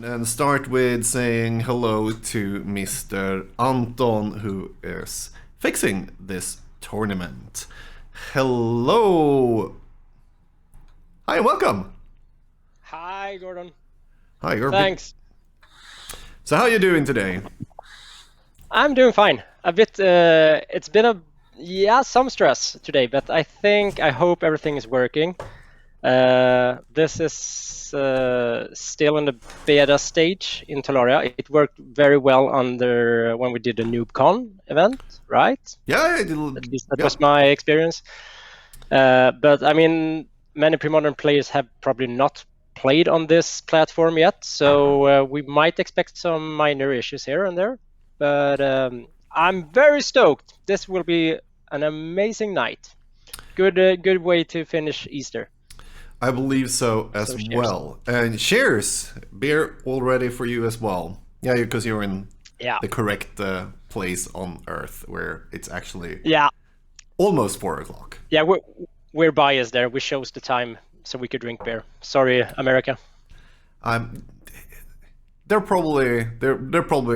and start with saying hello to Mr. Anton, who is fixing this tournament. Hello. Hi, and welcome. Hi, Gordon. Hi, you're Thanks. So how are you doing today? I'm doing fine. A bit. It's been some stress today, but I hope everything is working. This is still in the beta stage in Tolaria. It worked very well when we did the NoobCon event, right? Yeah, At least that was my experience. But I mean, many Premodern players have probably not played on this platform yet, so we might expect some minor issues here and there. But I'm very stoked. This will be an amazing night. Good way to finish Easter. I believe so as well. And cheers! Beer all ready for you as well. Yeah, because you're in the correct place on Earth where it's actually almost 4 o'clock. Yeah, we're biased there. We chose the time so we could drink beer. Sorry, America. They're probably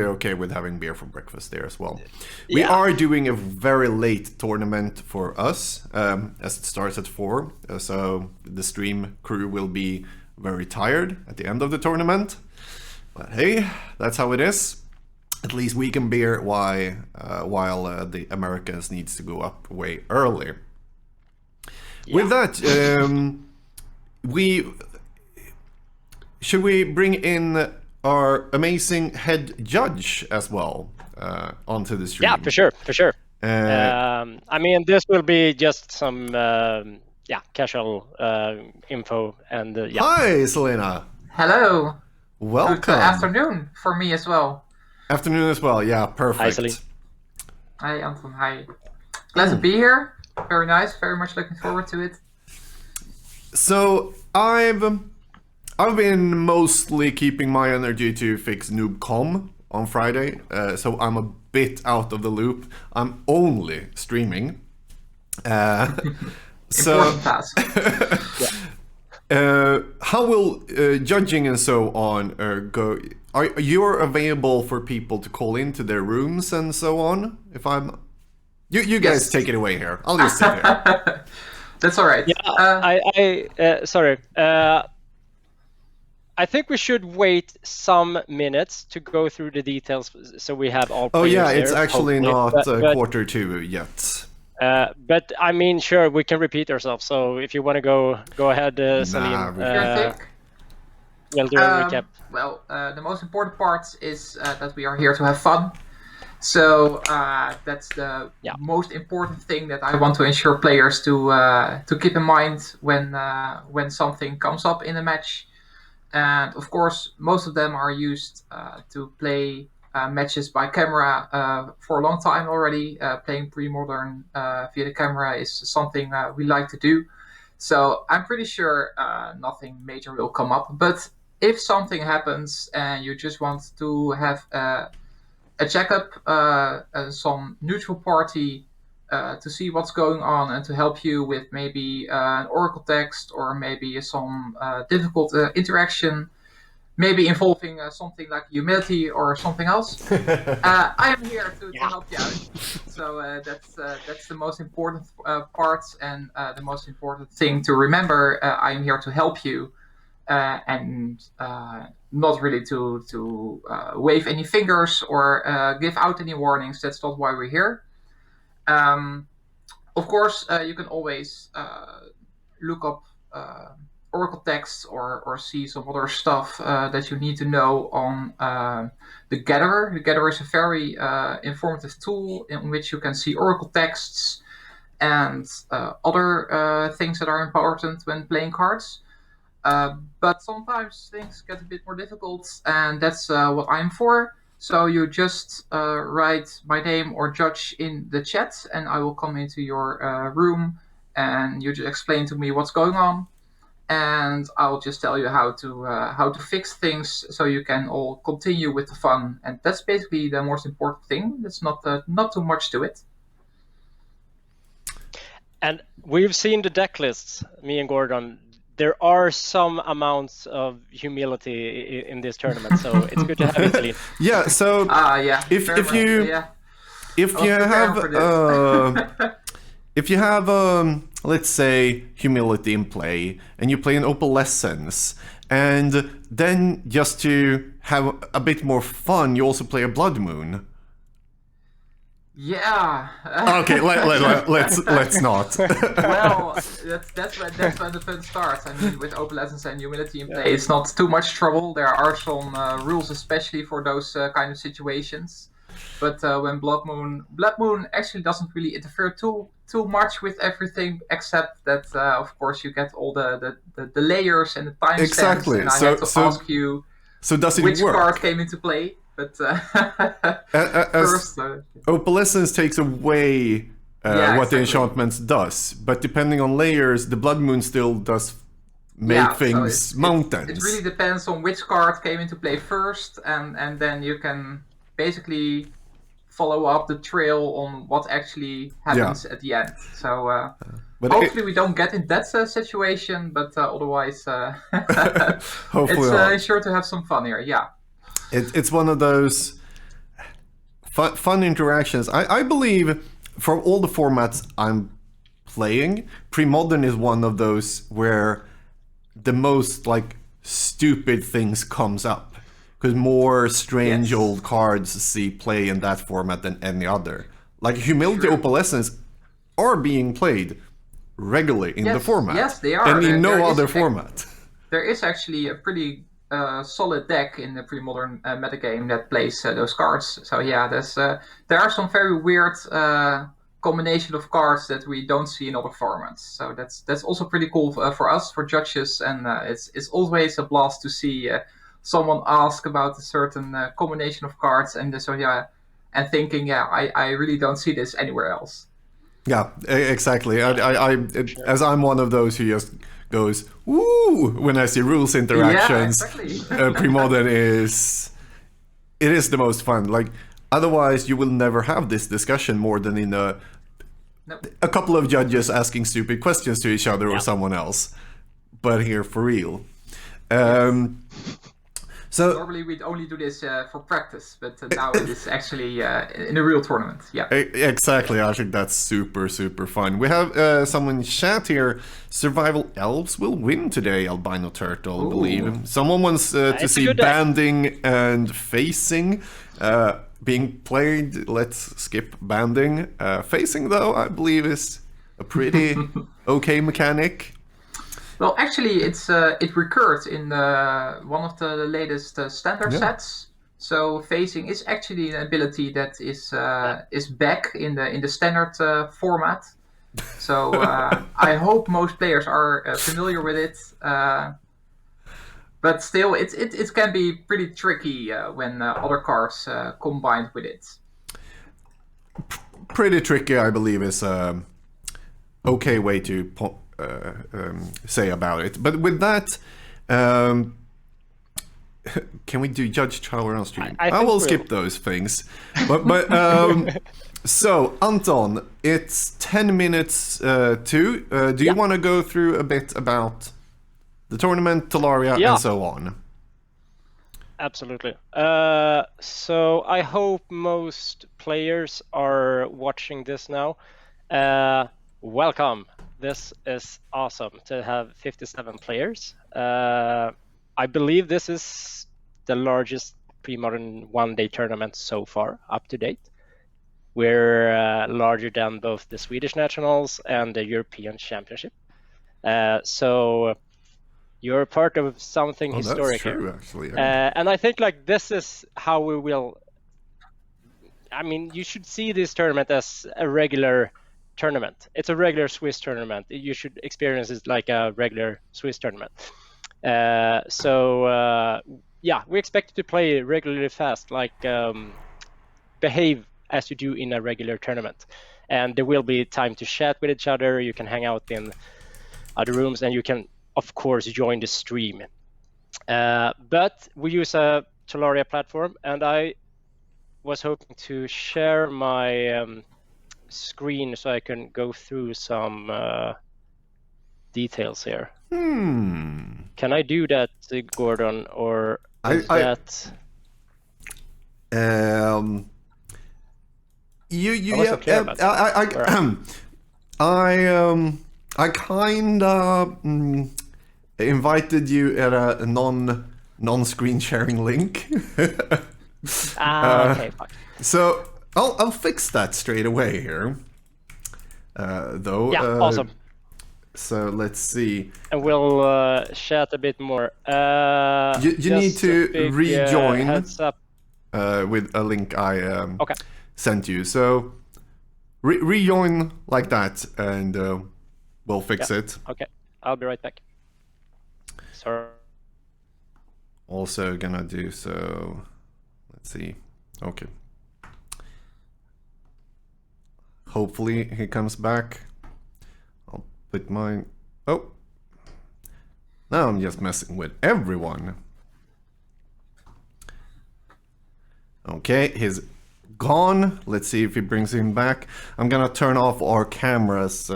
okay with having beer for breakfast there as well. We are doing a very late tournament for us, as it starts at 4. So the stream crew will be very tired at the end of the tournament. But hey, that's how it is. At least we can beer while the Americans needs to go up way early. Yeah. With that, should we bring in our amazing head judge as well onto the stream? Yeah, for sure. I mean, this will be just some casual info and Hi, Selena. Hello. Welcome. Good afternoon for me as well. Afternoon as well. Yeah, perfect. Hi, Selena. Hi, Anton. Hi. Glad to be here. Very nice. Very much looking forward to it. So I've been mostly keeping my energy to fix NoobCom on Friday, so I'm a bit out of the loop. I'm only streaming. Important task. How will judging and so on go? Are you available for people to call into their rooms and so on? If I'm, you guys take it away here. I'll just sit here. That's all right. Yeah, sorry. I think we should wait some minutes to go through the details so we have all players there. It's actually not quarter 2 yet. But I mean, sure, we can repeat ourselves. So if you want to go ahead, Salim. We'll do a recap. Well, the most important part is that we are here to have fun. So that's the most important thing that I want to ensure players to keep in mind when something comes up in a match. And of course, most of them are used to play matches by camera for a long time already. Playing Premodern via the camera is something we like to do. So I'm pretty sure nothing major will come up. But if something happens and you just want to have a checkup, some neutral party to see what's going on and to help you with maybe an oracle text or maybe some difficult interaction, maybe involving something like humility or something else. I am here to help you out. So that's the most important part and the most important thing to remember. I am here to help you and not really to wave any fingers or give out any warnings. That's not why we're here. Of course, you can always look up oracle texts or see some other stuff that you need to know on the Gatherer. The Gatherer is a very informative tool in which you can see oracle texts and other things that are important when playing cards. But sometimes things get a bit more difficult, and that's what I'm for. So you just write my name or judge in the chat, and I will come into your room, and you just explain to me what's going on, and I'll just tell you how to fix things, so you can all continue with the fun. And that's basically the most important thing. There's not too much to it. And we've seen the deck lists, me and Gordon. there are some amounts of humility in this tournament, so it's good to have it, Celine. Yeah. So yeah. if you have let's say humility in play, and you play an opalescence, and then just to have a bit more fun, you also play a blood moon. Yeah. Okay, let's not. Well, that's when the fun starts. I mean, with opalescence and humility in play, it's not too much trouble. There are some rules, especially for those kind of situations. But when Blood Moon actually doesn't really interfere too much with everything, except that of course you get all the layers and the timestamps. Exactly. And I had to ask you, so does it which work? card came into play? But first, opalescence takes away what the enchantments does, but depending on layers, the Blood Moon still does make things mountains. It really depends on which card came into play first, and then you can basically follow up the trail on what actually happens at the end. So hopefully we don't get in that situation, but otherwise it's sure to have some fun here. Yeah. It's one of those fun interactions. I believe from all the formats I'm playing, Premodern is one of those where the most like stupid things comes up, because more strange old cards see play in that format than any other. Like Humility Opalescence are being played regularly in the format. Yes, they are. And in no other format. There is actually a pretty solid deck in the Premodern metagame that plays those cards. So yeah, there are some very weird combination of cards that we don't see in other formats. So that's also pretty cool for us, for judges, and it's always a blast to see someone ask about a certain combination of cards, and and thinking, I really don't see this anywhere else. Yeah, exactly. As I'm one of those who just goes woo when I see rules interactions. Yeah, exactly. Premodern is the most fun. Like otherwise, you will never have this discussion more than in a couple of judges asking stupid questions to each other or someone else. But here for real. So normally we'd only do this for practice, but now it is actually in a real tournament. Yeah, exactly. I think that's super fun. We have someone in chat here. Survival Elves will win today. Albino Turtle, I believe. Someone wants to see banding and facing being played. Let's skip banding. Facing, though, I believe is a pretty okay mechanic. Well, actually, it recurred in one of the latest standard sets. So facing is actually an ability that is back in the standard format. So I hope most players are familiar with it. But still, it can be pretty tricky when other cards combined with it. Pretty tricky, I believe, is okay way to say about it. But with that, can we do Judge Tower on stream? I will skip those things. But so Anton, it's 10 minutes to. Do you want to go through a bit about the tournament, Talaria, and so on? Absolutely. So I hope most players are watching this now. Welcome. This is awesome to have 57 players. I believe this is the largest Premodern one-day tournament so far, up to date. We're larger than both the Swedish Nationals and the European Championship. So you're part of something historic that's true, here. Actually, and I think like this is how we will. I mean, you should see this tournament as a regular tournament. It's a regular Swiss tournament. You should experience it like a regular Swiss tournament. We expect you to play regularly fast, like behave as you do in a regular tournament. And there will be time to chat with each other. You can hang out in other rooms, and you can, of course, join the stream. But we use a Talaria platform, and I was hoping to share my screen so I can go through some details here. Can I do that, Gordon, or is that? I kinda invited you at a non-screen sharing link. Okay, fuck. So I'll fix that straight away here. Though. Yeah, awesome. So let's see. And we'll chat a bit more. You need to rejoin heads up. with a link I Okay. sent you. So rejoin like that, and we'll fix it. Okay, I'll be right back. Sorry. Also gonna do so. Let's see. Okay. Hopefully he comes back. I'll put mine. Oh. Now I'm just messing with everyone. Okay, he's gone. Let's see if he brings him back. I'm gonna turn off our cameras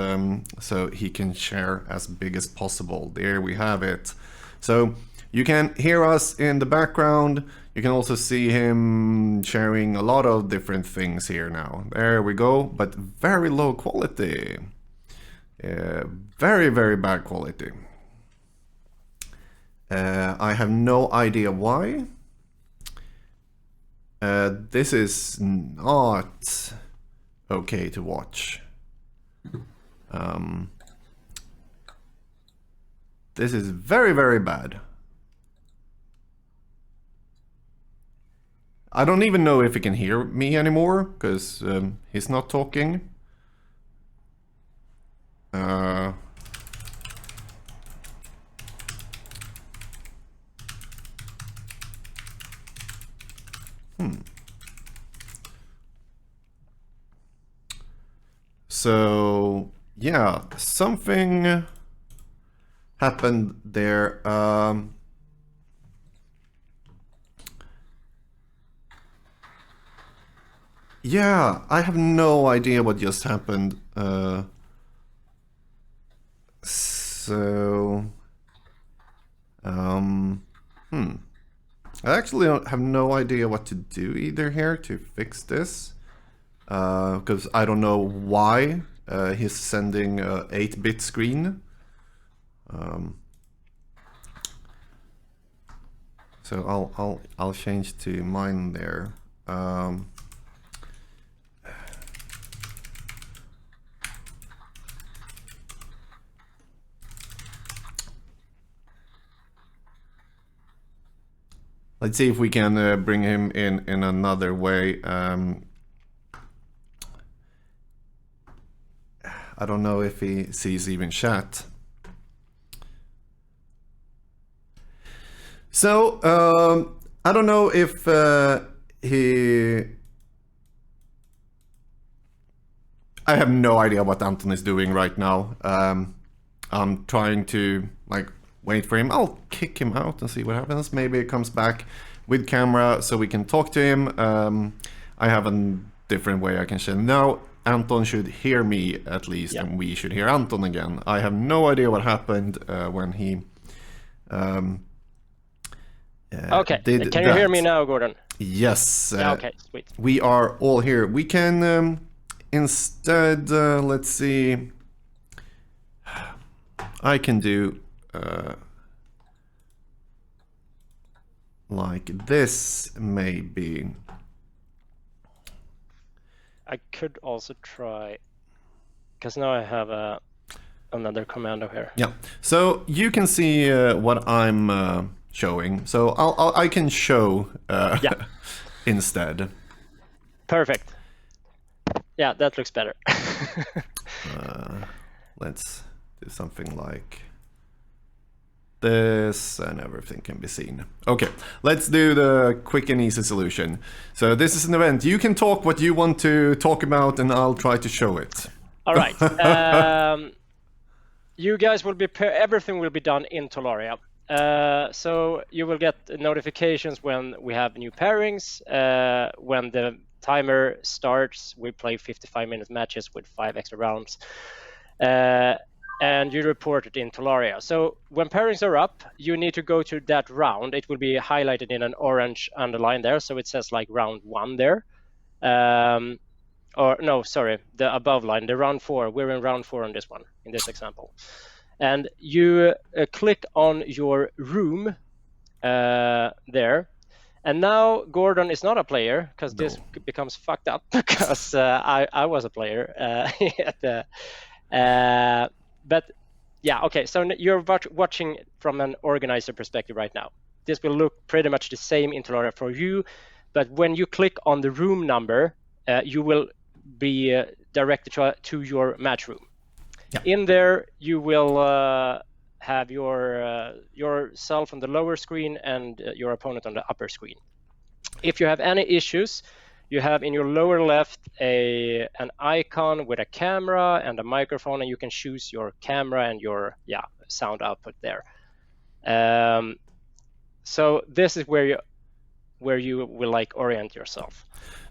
so he can share as big as possible. There we have it. So you can hear us in the background. You can also see him sharing a lot of different things here now. There we go, but very low quality. Very, very bad quality. I have no idea why. This is not okay to watch. This is very, very bad. I don't even know if he can hear me anymore, because he's not talking. So, yeah, something happened there. Yeah, I have no idea what just happened. I actually have no idea what to do either here to fix this. Because I don't know why he's sending a 8-bit screen. So I'll change to mine there. Let's see if we can bring him in another way. I don't know if he sees even chat. So, I don't know if he... I have no idea what Anton is doing right now. I'm trying to, like, wait for him. I'll kick him out and see what happens. Maybe he comes back with camera so we can talk to him. I have a different way I can share. Now Anton should hear me at least, and we should hear Anton again. I have no idea what happened when he okay, can you hear me now, Gordon? Yes. Okay, sweet. We are all here. We can instead, let's see. I can do like this, maybe. I could also try, because now I have another commando here. Yeah, so you can see what I'm showing. So I can show instead. Perfect. Yeah, that looks better. Let's do something like this, and everything can be seen. Okay, let's do the quick and easy solution. So this is an event. You can talk what you want to talk about, and I'll try to show it. All right. You guys will be everything will be done in Tolaria. So you will get notifications when we have new pairings. When the timer starts, we play 55-minute matches with 5 extra rounds. and you report it in Talaria. So when pairings are up, you need to go to that round. It will be highlighted in an orange underline there, so it says like round 1 there. Or no, sorry, the above line, the round 4. We're in round 4 on this one, in this example. And you click on your room there. And now Gordon is not a player, because this becomes fucked up, because I was a player. But yeah, okay, so you're watching from an organizer perspective right now. This will look pretty much the same in Talaria for you, but when you click on the room number, you will be directed to your match room. Yeah. In there, you will have yourself on the lower screen and your opponent on the upper screen. If you have any issues, you have in your lower left an icon with a camera and a microphone, and you can choose your camera and your sound output there. So this is where you will like orient yourself.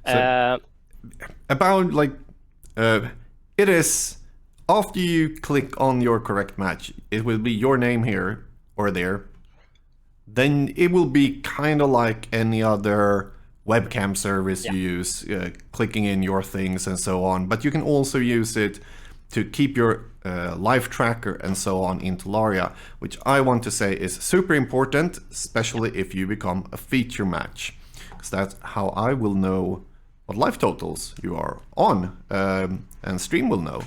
So about like it is after you click on your correct match, it will be your name here or there. Then it will be kind of like any other webcam service you use, clicking in your things and so on. But you can also use it to keep your live tracker and so on in Talaria, which I want to say is super important, especially if you become a feature match, because that's how I will know what live totals you are on, and stream will know.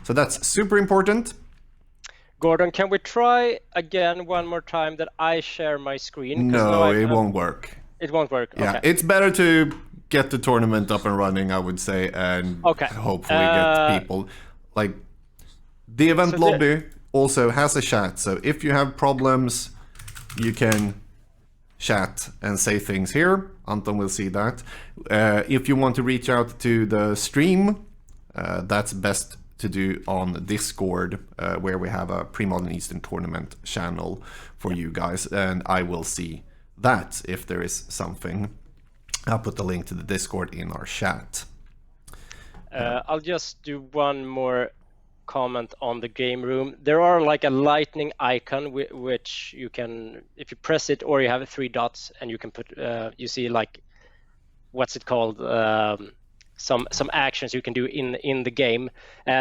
So that's super important. Gordon, can we try again one more time that I share my screen? No, it won't work. It won't work. Yeah, okay. It's better to get the tournament up and running, I would say, and hopefully get people. Like, the event lobby also has a chat, so if you have problems, you can chat and say things here. Anton will see that. If you want to reach out to the stream, that's best to do on Discord, where we have a Premodern Eastern Tournament channel for you guys, and I will see that if there is something. I'll put the link to the Discord in our chat. I'll just do one more comment on the game room. There are like a lightning icon which you can, if you press it, or you have 3 dots and you can put you see like, what's it called, some actions you can do in the game.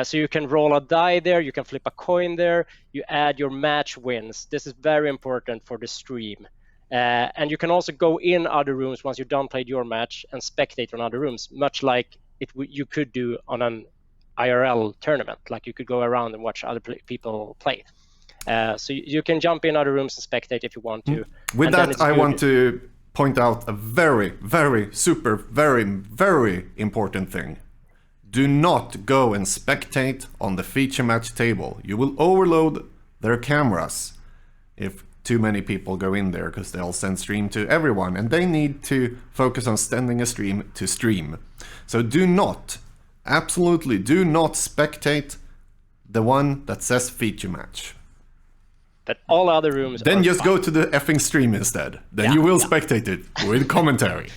So you can roll a die there, you can flip a coin there, you add your match wins. This is very important for the stream. And you can also go in other rooms once you've done played your match and spectate on other rooms, much like you could do on an IRL tournament. Like you could go around and watch other people play. So you can jump in other rooms and spectate if you want to. With that, I want to point out a very, very, super, very, very important thing. Do not go and spectate on the feature match table. You will overload their cameras if too many people go in there, because they'll send stream to everyone and they need to focus on sending a stream to stream. So do not, absolutely do not spectate the one that says feature match. But all other rooms then just fine. go to the effing stream instead. Then you will spectate it with commentary.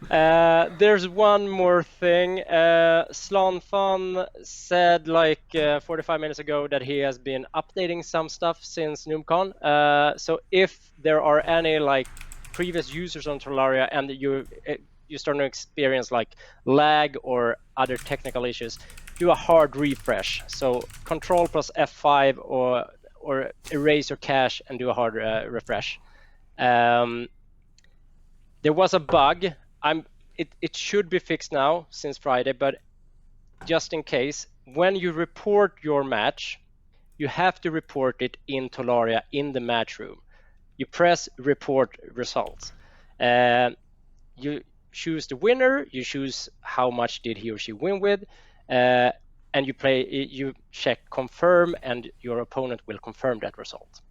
There's one more thing. Slanfan said like 45 minutes ago that he has been updating some stuff since NoobCon. So if there are any like previous users on Talaria and you start to experience like lag or other technical issues, do a hard refresh. So Control plus F5 or erase your cache and do a hard refresh. There was a bug. It should be fixed now since Friday, but just in case, when you report your match, you have to report it in Talaria in the match room. You press report results. You choose the winner, you choose how much did he or she win with, and you check confirm, and your opponent will confirm that result.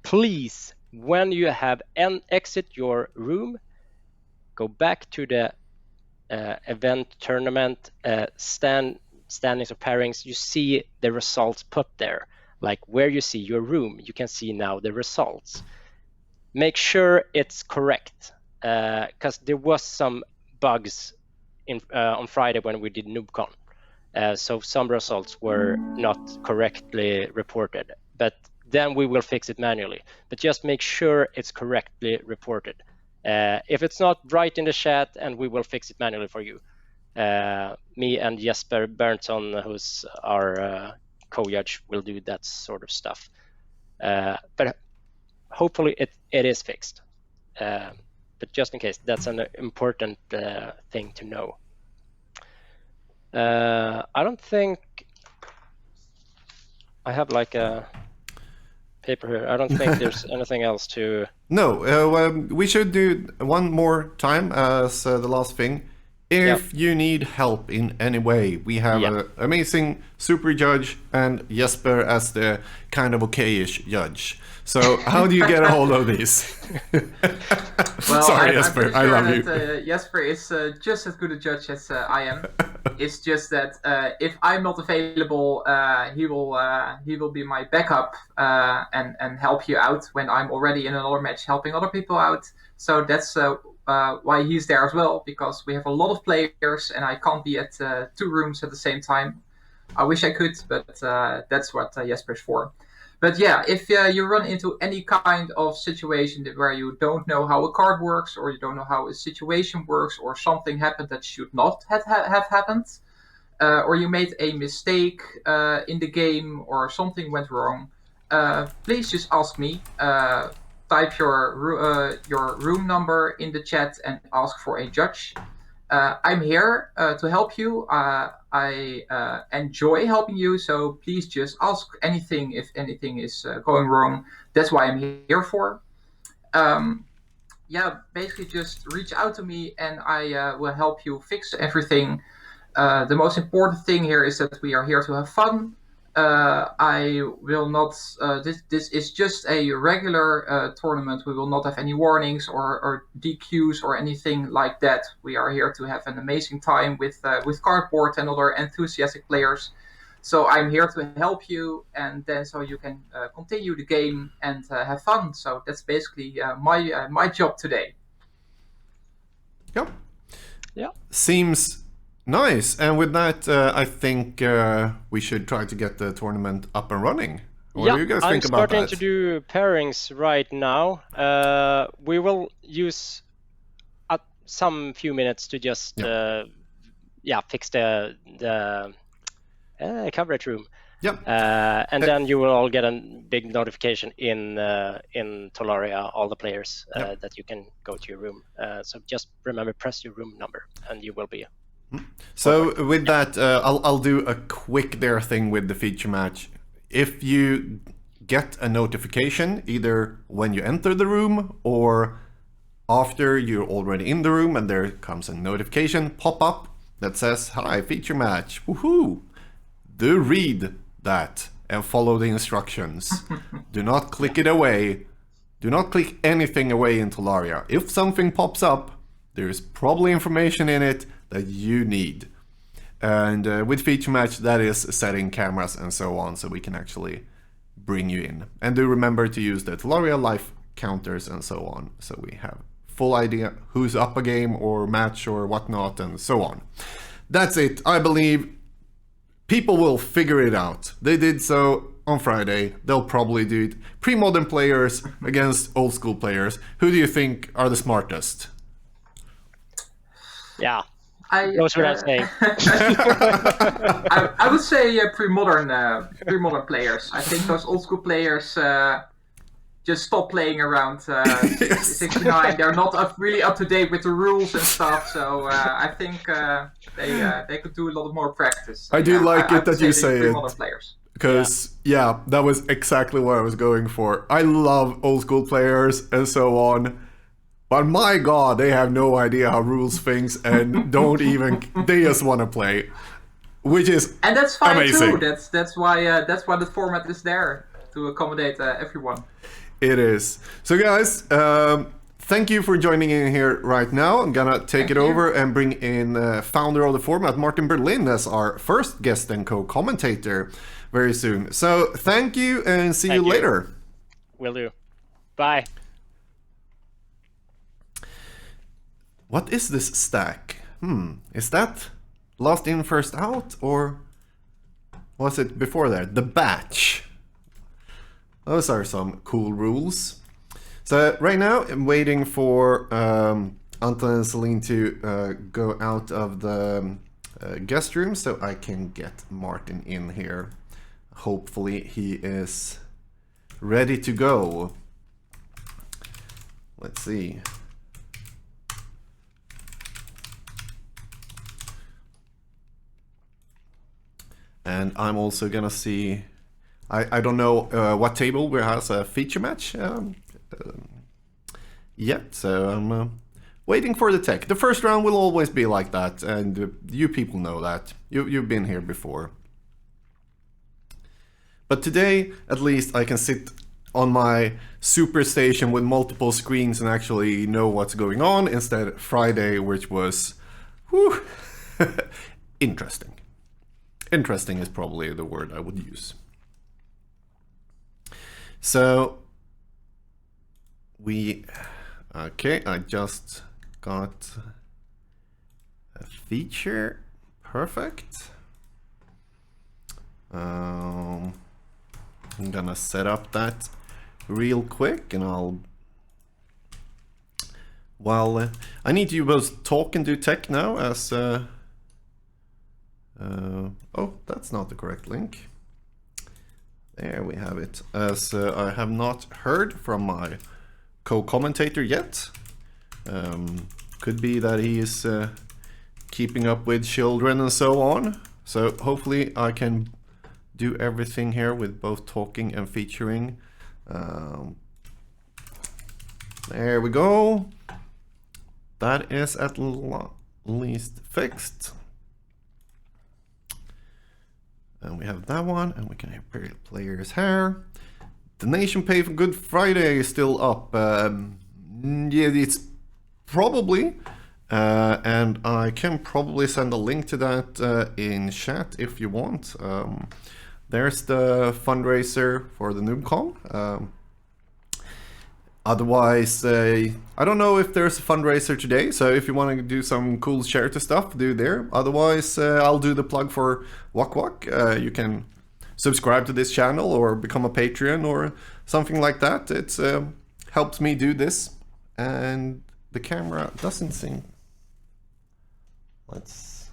Please, when you have exit your room, go back to the event tournament standings or pairings. You see the results put there, like where you see your room, you can see now the results. Make sure it's correct, because there was some bugs on Friday when we did NoobCon. So some results were not correctly reported, but then we will fix it manually. But just make sure it's correctly reported. If it's not right in the chat, and we will fix it manually for you. Me and Jesper Berntsson, who's our co-judge, will do that sort of stuff. But hopefully it is fixed. But just in case, that's an important thing to know. I don't think I have like a paper here. I don't think there's anything else to... No, we should do one more time as the last thing. If you need help in any way, we have an amazing super judge and Jesper as the kind of okay-ish judge. So how do you get a hold of these? Well, sorry, Jesper, I love you. Jesper is just as good a judge as I am. It's just that if I'm not available, he will be my backup and help you out when I'm already in another match helping other people out. So that's why he's there as well, because we have a lot of players and I can't be at 2 rooms at the same time. I wish I could, but that's what Jesper's for. But yeah, if you run into any kind of situation where you don't know how a card works, or you don't know how a situation works, or something happened that should not have happened, or you made a mistake in the game, or something went wrong, please just ask me. Type your room number in the chat and ask for a judge. I'm here to help you. I enjoy helping you, so please just ask anything if anything is going wrong. That's why I'm here for. Basically just reach out to me and I will help you fix everything. The most important thing here is that we are here to have fun. I will not. This is just a regular tournament. We will not have any warnings or DQs or anything like that. We are here to have an amazing time with Cardboard and other enthusiastic players. So I'm here to help you, and then so you can continue the game and have fun. So that's basically my job today. Yep. Yeah. Seems nice, and with that, I think we should try to get the tournament up and running. What do you guys think about that? I'm starting to do pairings right now. We will use some few minutes to just fix the coverage room. Yep. And then you will all get a big notification in Tolaria, all the players, that you can go to your room. So just remember, press your room number, and you will be. So with that, I'll do a quick thing with the feature match. If you get a notification, either when you enter the room or after you're already in the room, and there comes a notification pop up that says, "Hi, feature match, woohoo!" Do read that and follow the instructions. Do not click it away. Do not click anything away in Tolaria. If something pops up, there is probably information in it that you need. And with feature match, that is setting cameras and so on, so we can actually bring you in. And do remember to use the Tolaria life counters and so on, so we have full idea who's up a game or match or whatnot and so on. That's it. I believe people will figure it out. They did so on Friday. They'll probably do it. Pre-modern players against old school players. Who do you think are the smartest? Yeah. Knows what I'm saying. I would say pre-modern players. I think those old school players just stop playing around 69. They're not really up to date with the rules and stuff. So I think they could do a lot more practice. I do like it that you say it. Players. Because, that was exactly what I was going for. I love old school players and so on. But my god, they have no idea how rules things and they just want to play. Which is amazing. And that's fine too. That's why the format is there, to accommodate everyone. It is. So guys, thank you for joining in here right now. I'm gonna take it over and bring in founder of the format, Martin Berlin, as our first guest and co-commentator very soon. So thank you and see you later. Will do. Bye. What is this stack? Is that last in, first out, or was it before that? The batch. Those are some cool rules. So right now I'm waiting for Anton and Celine to go out of the guest room so I can get Martin in here. Hopefully he is ready to go. Let's see. And I'm also gonna see, I don't know what table we has a feature match yet, so I'm waiting for the tech. The first round will always be like that, and you people know that. You've been here before. But today, at least, I can sit on my super station with multiple screens and actually know what's going on, instead of Friday, which was, whew, interesting. Interesting is probably the word I would use. So, okay, I just got a feature, perfect. I'm gonna set up that real quick, and I need you both talk and do tech now as oh, that's not the correct link. There we have it. As I have not heard from my co-commentator yet. Could be that he is keeping up with children and so on. So hopefully I can do everything here with both talking and featuring. There we go. That is at least fixed. And we have that one, and we can have players here. Donation pay for Good Friday is still up. Yeah, it's probably, and I can probably send a link to that in chat if you want. There's the fundraiser for the NoobCon. Otherwise, I don't know if there's a fundraiser today, so if you want to do some cool charity stuff, do there. Otherwise, I'll do the plug for Wak-Wak. You can subscribe to this channel or become a Patreon or something like that. It helps me do this, and the camera doesn't seem. Let's.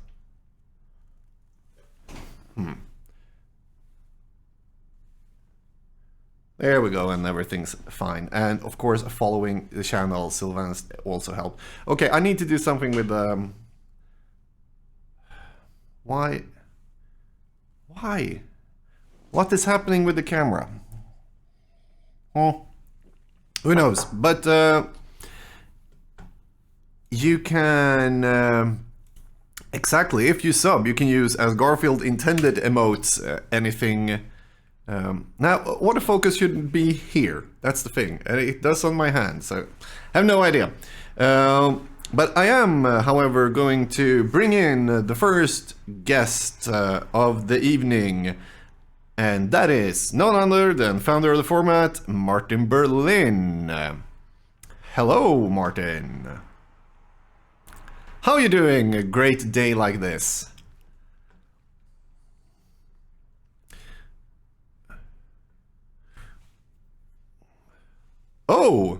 There we go, and everything's fine. And of course, following the channel, Sylvan's also help. Okay, I need to do something with Why? What is happening with the camera? Oh, who knows? But you can exactly, if you sub, you can use, as Garfield intended, emotes anything. Now, autofocus shouldn't be here. That's the thing. And it does on my hand, so I have no idea. But I am, however, going to bring in the first guest of the evening. And that is none other than founder of the format, Martin Berlin. Hello, Martin. How are you doing a great day like this? Oh,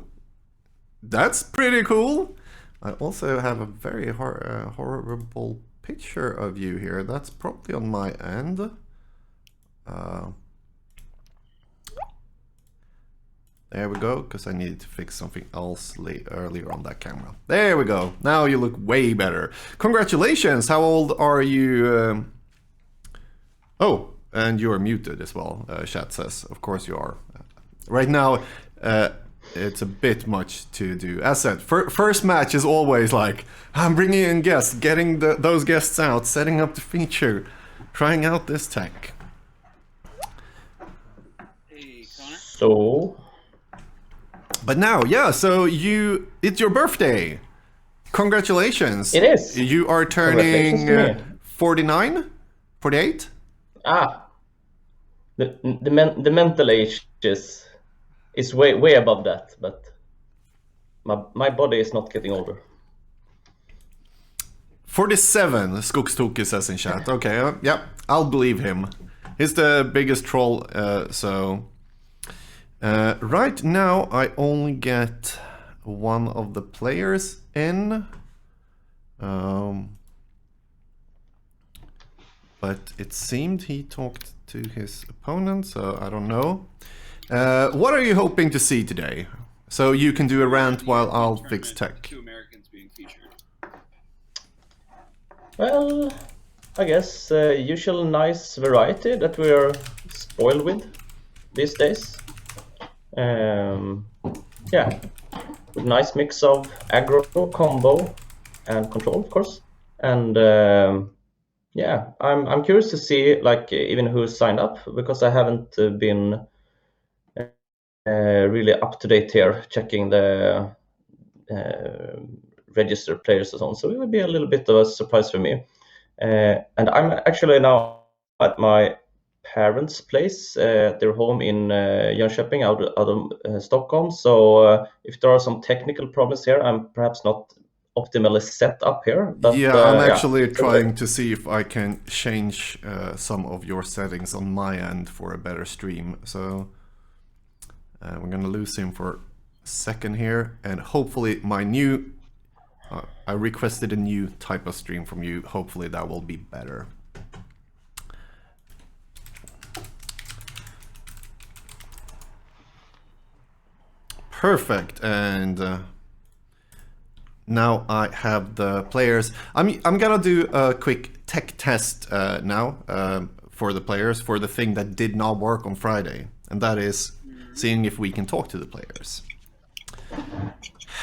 that's pretty cool. I also have a very horrible picture of you here. That's probably on my end. There we go, because I needed to fix something else earlier on that camera. There we go. Now you look way better. Congratulations. How old are you? Oh, and you are muted as well, chat says. Of course you are. Right now, it's a bit much to do. As said, first match is always like, I'm bringing in guests, getting those guests out, setting up the feature, trying out this tech. Hey, Connor. So... But now, yeah, so it's your birthday. Congratulations. It is. You are turning 49? 48? Ah. The mental age is way above that, but my body is not getting older. 47, Skogstoke says in chat. Okay, yeah, I'll believe him. He's the biggest troll, so... right now, I only get one of the players in. But it seemed he talked to his opponent, so I don't know. What are you hoping to see today? So you can do a rant while I'll fix tech. 2 Americans being featured. Well, I guess usual nice variety that we are spoiled with these days. Yeah, nice mix of aggro, combo, and control, of course. And yeah, I'm curious to see like even who signed up, because I haven't been really up to date here, checking the registered players and so on. So it will be a little bit of a surprise for me. And I'm actually now at my parents' place, their home in Jönköping, out of Stockholm. So if there are some technical problems here, I'm perhaps not optimally set up here. But, yeah, I'm actually trying to see if I can change some of your settings on my end for a better stream. So we're gonna lose him for a second here, and hopefully my new I requested a new type of stream from you. Hopefully that will be better. Perfect. And now I have the players. I'm gonna do a quick tech test now for the players for the thing that did not work on Friday, and that is seeing if we can talk to the players.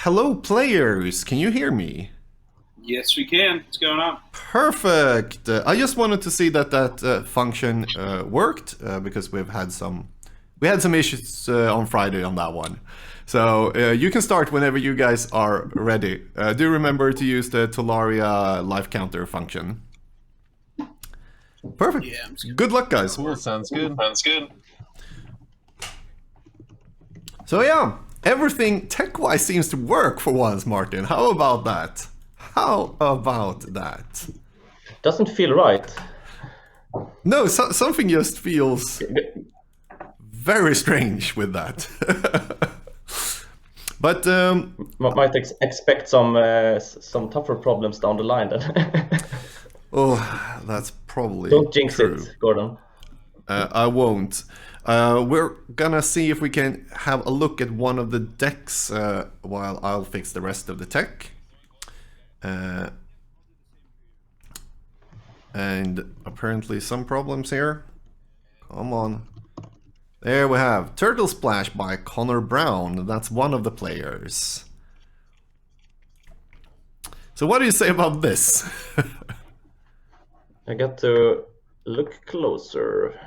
Hello, players. Can you hear me? Yes, we can. What's going on? Perfect. I just wanted to see that that function worked because we had some issues on Friday on that one. So you can start whenever you guys are ready. Do remember to use the Talaria life counter function. Perfect. Yeah, good luck, guys. Cool, sounds good. Sounds good. So yeah, everything tech-wise seems to work for once, Martin. How about that? How about that? Doesn't feel right. No, something just feels very strange with that. But might expect some tougher problems down the line then. oh, that's probably Don't jinx true. it, Gordon. I won't. We're gonna see if we can have a look at one of the decks while I'll fix the rest of the tech. And apparently some problems here. Come on. There we have Turtle Splash by Connor Brown. That's one of the players. So what do you say about this? I got to look closer.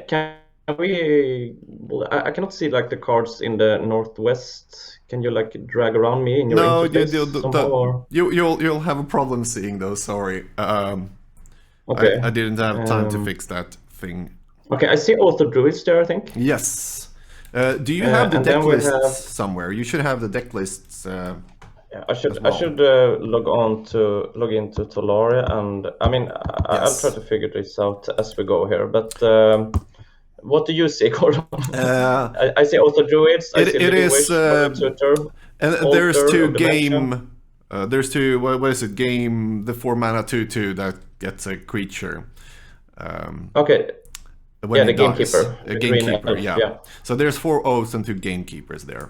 Can we? I cannot see like the cards in the northwest. Can you like drag around me in your interface? You'll have a problem seeing those. Sorry. Okay. I didn't have time to fix that thing. Okay, I see Author Druids there, I think. Yes. Do you have the deck lists somewhere? You should have the deck lists. Yeah, I should log into Talaria, and I mean I'll try to figure this out as we go here. But what do you see, Gordon? I see Author Druids. It is. And there's two game. There's two. What is it? Game the 4-mana 2/2 that gets a creature. Okay. When the gamekeeper. A gamekeeper. Yeah. So there's 4 oaths and 2 gamekeepers there.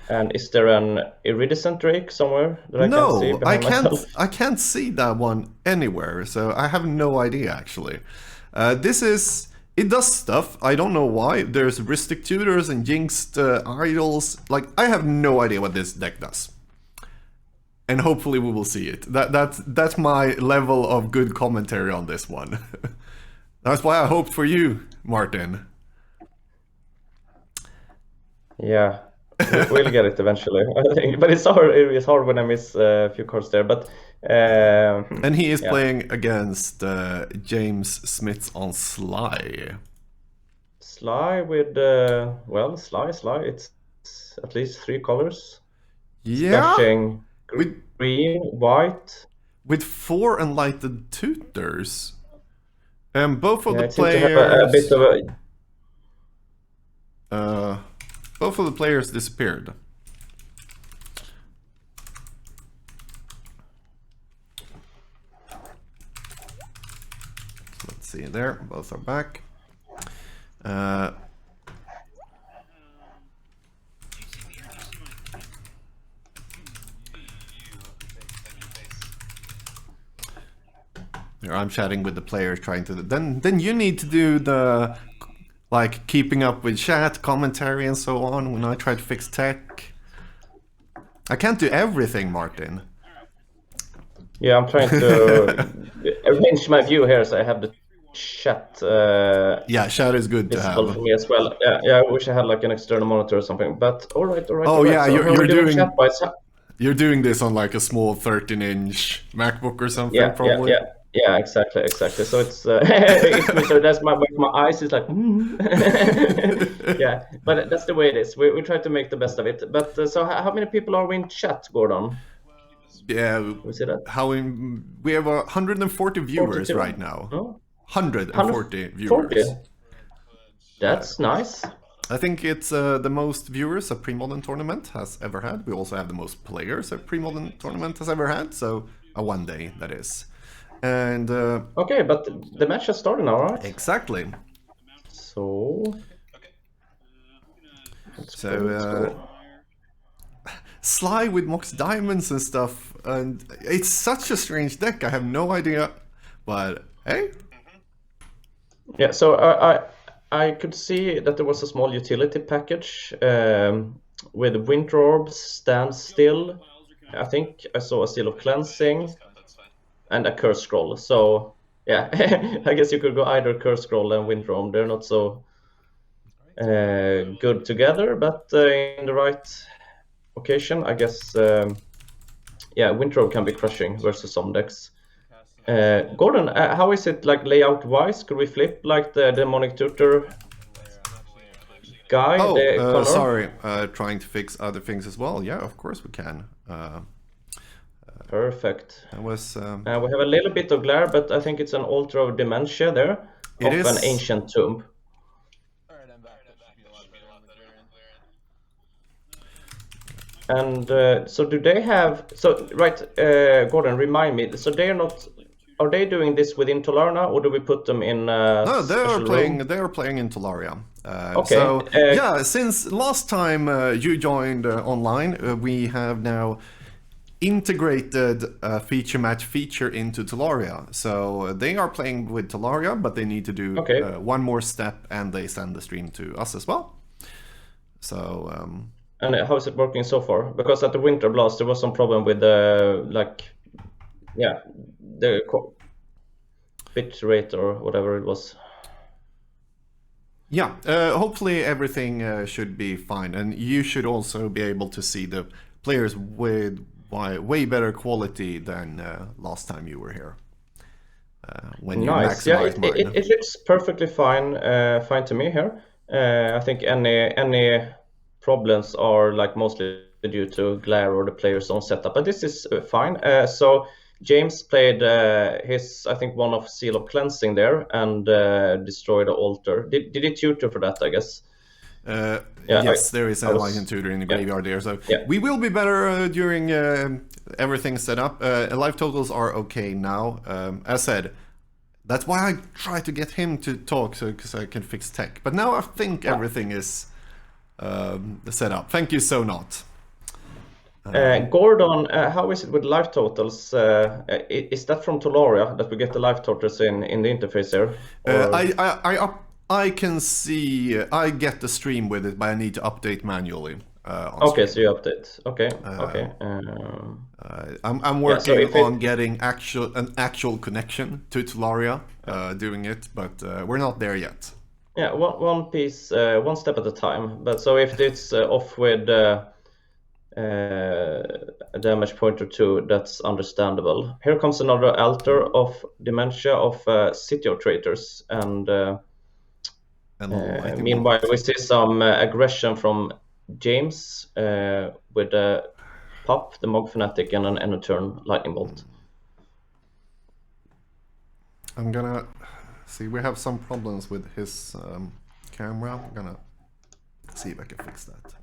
And is there an iridescent drake somewhere that I can see? No, I can't see that one anywhere. So I have no idea actually. It does stuff. I don't know why. There's Ristic Tutors and Jinxed Idols. Like, I have no idea what this deck does. And hopefully we will see it. That's my level of good commentary on this one. That's why I hoped for you, Martin. Yeah, we'll get it eventually. I think, but it's hard when I miss a few cards there. But and he is playing against James Smith on Sly. Sly with Sly. It's at least 3 colors. splashing green, white. With 4 enlightened tutors. And both of the It seems to players... have a bit of a... both of the players disappeared. So let's see there, both are back. I'm chatting with the players, trying to... Then you need to do the... like, keeping up with chat, commentary, and so on, when I try to fix tech. I can't do everything, Martin. Yeah, I'm trying to arrange my view here, so I have the chat. Yeah, chat is good to have. For me as well. Yeah, I wish I had like an external monitor or something. But all right. Oh yeah, so you're doing chat-wise? You're doing this on like a small 13-inch MacBook or something, probably. Yeah, exactly. So it's so that's my eyes is like yeah, but that's the way it is. We try to make the best of it. But so how many people are we in chat, Gordon? Yeah, we see that. We have 140 viewers 42? right now. Oh? 140 viewers. That's nice. I think it's the most viewers a Premodern tournament has ever had. We also have the most players a Premodern tournament has ever had. So a one day, that is. And okay, but the match has started now, right? Exactly. So let's go. Sly with Mox Diamonds and stuff, and it's such a strange deck. I have no idea, but hey. Yeah, so I could see that there was a small utility package with Winter Orbs, Stand Still. I think I saw a Seal of Cleansing and a Curse Scroll. So yeah, I guess you could go either Curse Scroll and Winter Orb. They're not so good together, but in the right occasion, I guess, yeah, Winter Orb can be crushing versus some decks. Gordon, how is it like layout wise? Could we flip like the Demonic Tutor guy? Oh, sorry, trying to fix other things as well. Yeah, of course we can. Perfect. That was. We have a little bit of glare, but I think it's an Altar of Dementia there of an ancient tomb. And so do they have? So right, Gordon, remind me. So they are not. Are they doing this within Tolarna, or do we put them in? No, they are playing. They are playing in Tolaria. Okay. So yeah, since last time you joined online, we have now integrated a feature match feature into Tolaria. So they are playing with Tolaria, but they need to do one more step, and they send the stream to us as well. So. And how is it working so far? Because at the Winter Blast there was some problem with the the bit rate or whatever it was. Yeah, hopefully everything should be fine, and you should also be able to see the players with way better quality than last time you were here. When you maximized mine. It looks perfectly fine, fine to me here. I think any problems are like mostly due to glare or the player's own setup, but this is fine. So James played his, I think, one of Seal of Cleansing there and destroyed the altar. Did he tutor for that, I guess? Yes, there is a Enlightened Tutor in the graveyard there. So we will be better during everything set up. Life totals are okay now. As said, that's why I try to get him to talk, because I can fix tech. But now I think everything is set up. Thank you, so not. Gordon, how is it with life totals? Is that from Tolaria that we get the life totals in the interface there? I can see. I get the stream with it, but I need to update manually. Okay, so you update. Okay. I'm working on getting an actual connection to Tolaria, doing it, but we're not there yet. Yeah, one piece, one step at a time. But so if it's off with a damage point or two, that's understandable. Here comes another Altar of Dementia of City of Traitors, and meanwhile we see some aggression from James with Pop, the Mog Fanatic, and an End of Turn Lightning Bolt. I'm gonna see, we have some problems with his camera. I'm gonna see if I can fix that.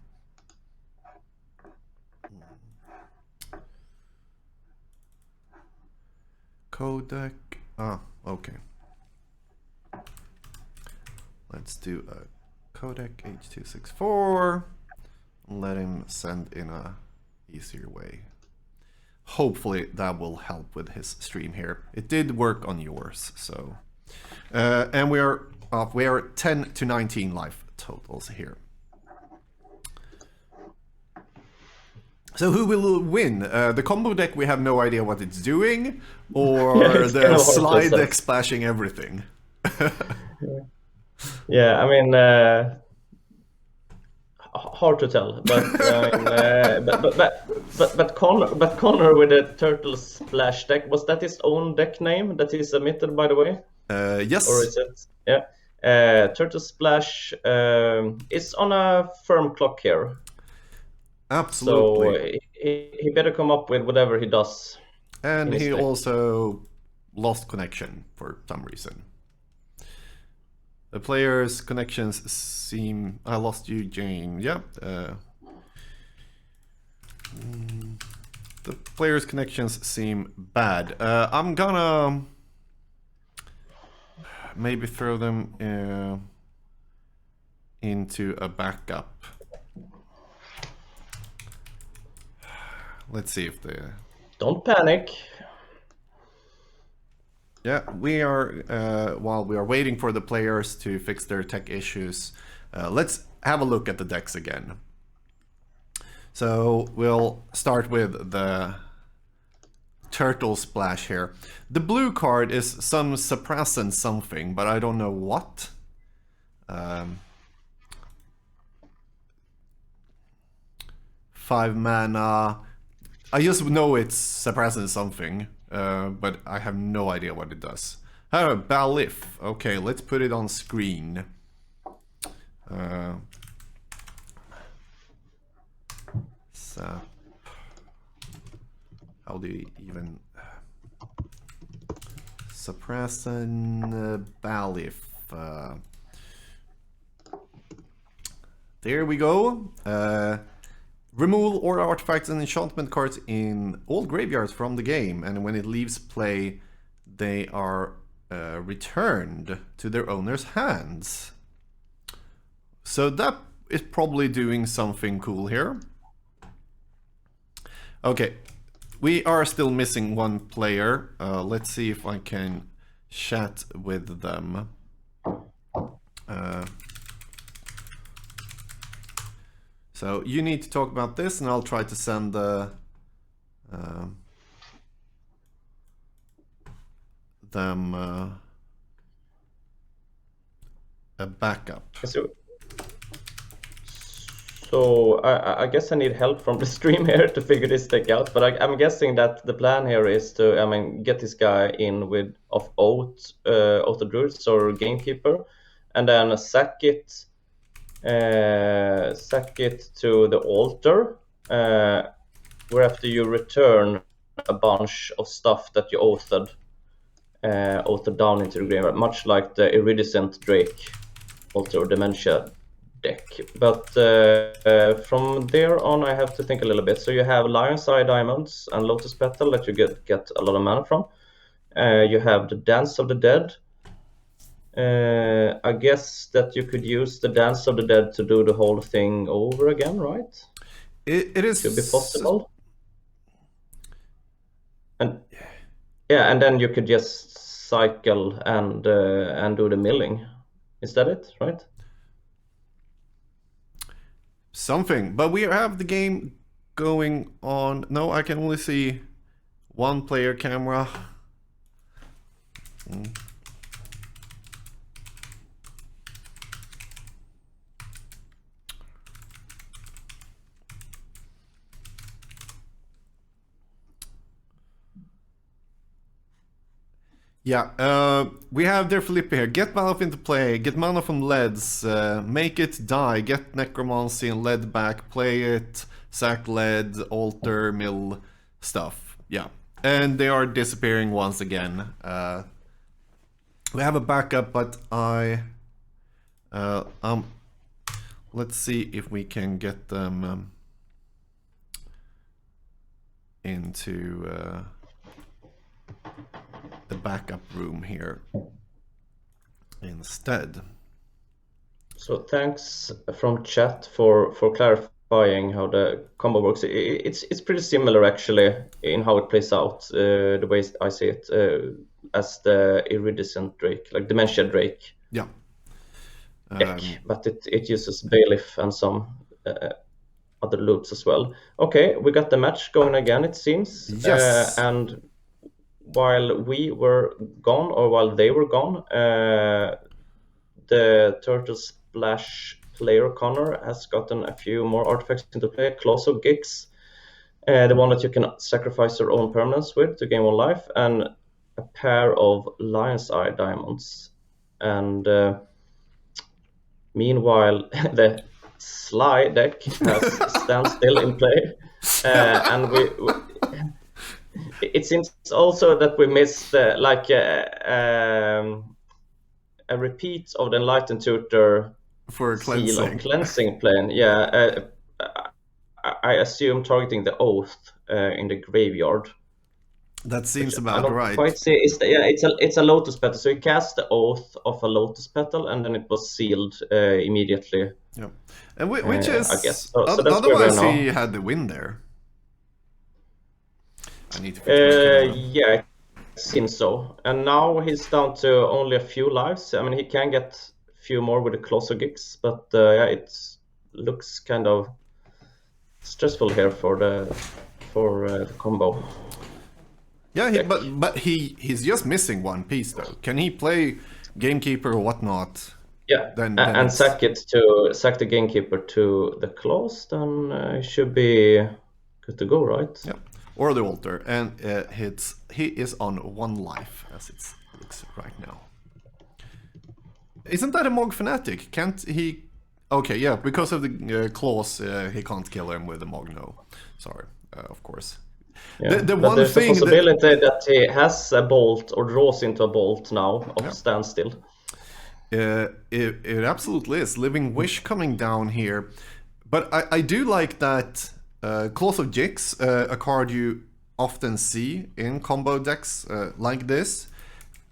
Codec. Ah, okay. Let's do a codec H.264. Let him send in a easier way. Hopefully that will help with his stream here. It did work on yours, so. And we are 10 to 19 live totals here. So who will win? The combo deck, we have no idea what it's doing, or the slide deck splashing everything. Yeah, I mean, hard to tell, but Connor with the Turtle Splash deck, was that his own deck name that he submitted, by the way? Yes. Or is it? Yeah. Turtle Splash is on a firm clock here. Absolutely. So he better come up with whatever he does. And he also lost connection for some reason. The players' connections seem... I lost you, Jane. Yeah. The players' connections seem bad. I'm gonna maybe throw them into a backup. Let's see if they... Don't panic. Yeah, we are, while we are waiting for the players to fix their tech issues, let's have a look at the decks again. So we'll start with the Turtle Splash here. The blue card is some suppressant something, but I don't know what. 5 mana. I just know it's suppressing something, but I have no idea what it does. Oh, Balif. Okay, let's put it on screen. So, how do you even... Suppressing Balif. There we go. Remove all artifacts and enchantment cards in all graveyards from the game, and when it leaves play, they are returned to their owner's hands. So that is probably doing something cool here. Okay, we are still missing one player. Let's see if I can chat with them. So you need to talk about this, and I'll try to send them a backup. So I guess I need help from the stream here to figure this deck out. But I'm guessing that the plan here is to, I mean, get this guy in with Oath the Druids or Gamekeeper, and then sack it to the altar, where after you return a bunch of stuff that you oathed down into the graveyard, much like the Iridescent Drake Altar or Dementia deck. But from there on, I have to think a little bit. So you have Lion's Eye Diamonds and Lotus Petal that you get a lot of mana from. You have the Dance of the Dead. I guess that you could use the Dance of the Dead to do the whole thing over again, right? It is... Could be possible. And yeah, and then you could just cycle and do the milling. Is that it, right? Something, but we have the game going on. No, I can only see one player camera. Yeah, we have there Felipe here. Get mana into play, get mana from leads, make it die, get necromancy and lead back, play it, sack lead, altar, mill stuff. Yeah. And they are disappearing once again. We have a backup, but let's see if we can get them into the backup room here instead. So thanks from chat for clarifying how the combo works. It's pretty similar actually in how it plays out, the way I see it, as the Iridescent Drake, like Dementia Drake. Yeah. Deck, but it uses Bailiff and some other loops as well. Okay, we got the match going again, it seems. Yes. And while we were gone, or while they were gone, the Turtle Splash player Connor has gotten a few more artifacts into play. Claws of Gix, the one that you can sacrifice your own permanence with to gain 1 life, and a pair of Lion's Eye diamonds. And meanwhile, the Sly deck has Stand Still in play, and it seems also that we missed a repeat of the Enlightened Tutor for cleansing. Cleansing plane. Yeah, I assume targeting the Oath in the graveyard. That seems about right. Quite see. It's a Lotus Petal. So he cast the Oath of a Lotus Petal, and then it was sealed immediately. Yeah, and which is, I guess. So otherwise he had the win there. I need to. Yeah, it seems so. And now he's down to only a few lives. I mean, he can get a few more with the Claws of Gix, but yeah, it looks kind of stressful here for the combo. Yeah, but he's just missing one piece though. Can he play Gamekeeper or whatnot? Yeah, then and sack the Gamekeeper to the Claws, then it should be good to go, right? Yeah, or the altar, and he is on 1 life as it looks right now. Isn't that a Mog Fanatic? Can't he? Okay, yeah, because of the claws, he can't kill him with the Mog. No, sorry, of course. Yeah, the but one there's thing a possibility that he has a bolt or draws into a bolt now of Standstill. It absolutely is. Living Wish coming down here. But I do like that Claws of Gix, a card you often see in combo decks like this.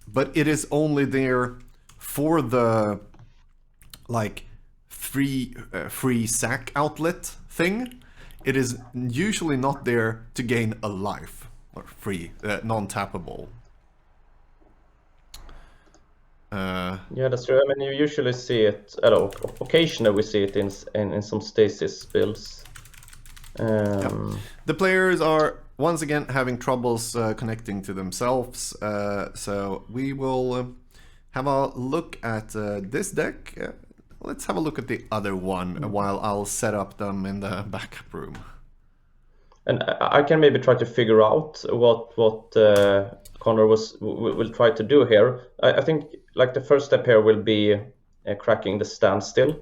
But it is only there for the like free sack outlet thing. It is usually not there to gain a life, or free, non-tappable. Yeah, that's true. I mean, you usually see it, occasionally we see it in some stasis builds. The players are once again having troubles connecting to themselves, so we will have a look at this deck. Let's have a look at the other one while I'll set up them in the backup room. And I can maybe try to figure out what Connor will try to do here. I think like the first step here will be cracking the Standstill.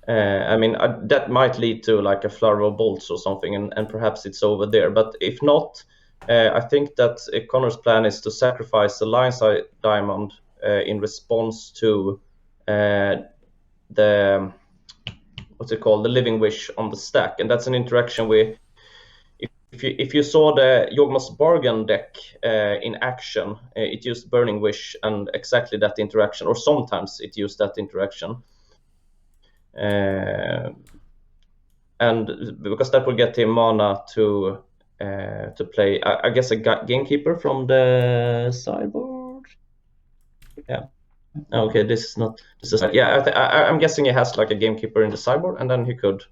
I mean, that might lead to like a flurry of bolts or something, and perhaps it's over there. But if not, I think that Connor's plan is to sacrifice the Lion's Eye Diamond in response to the the Living Wish on the stack, and that's an interaction we. If you saw the Yawgmoth's Bargain deck in action, it used Burning Wish and exactly that interaction, or sometimes it used that interaction, and because that will get him mana to play, I guess, a Gamekeeper from the sideboard. Yeah. Okay, this is yeah. I'm guessing he has like a Gamekeeper in the sideboard, and then he could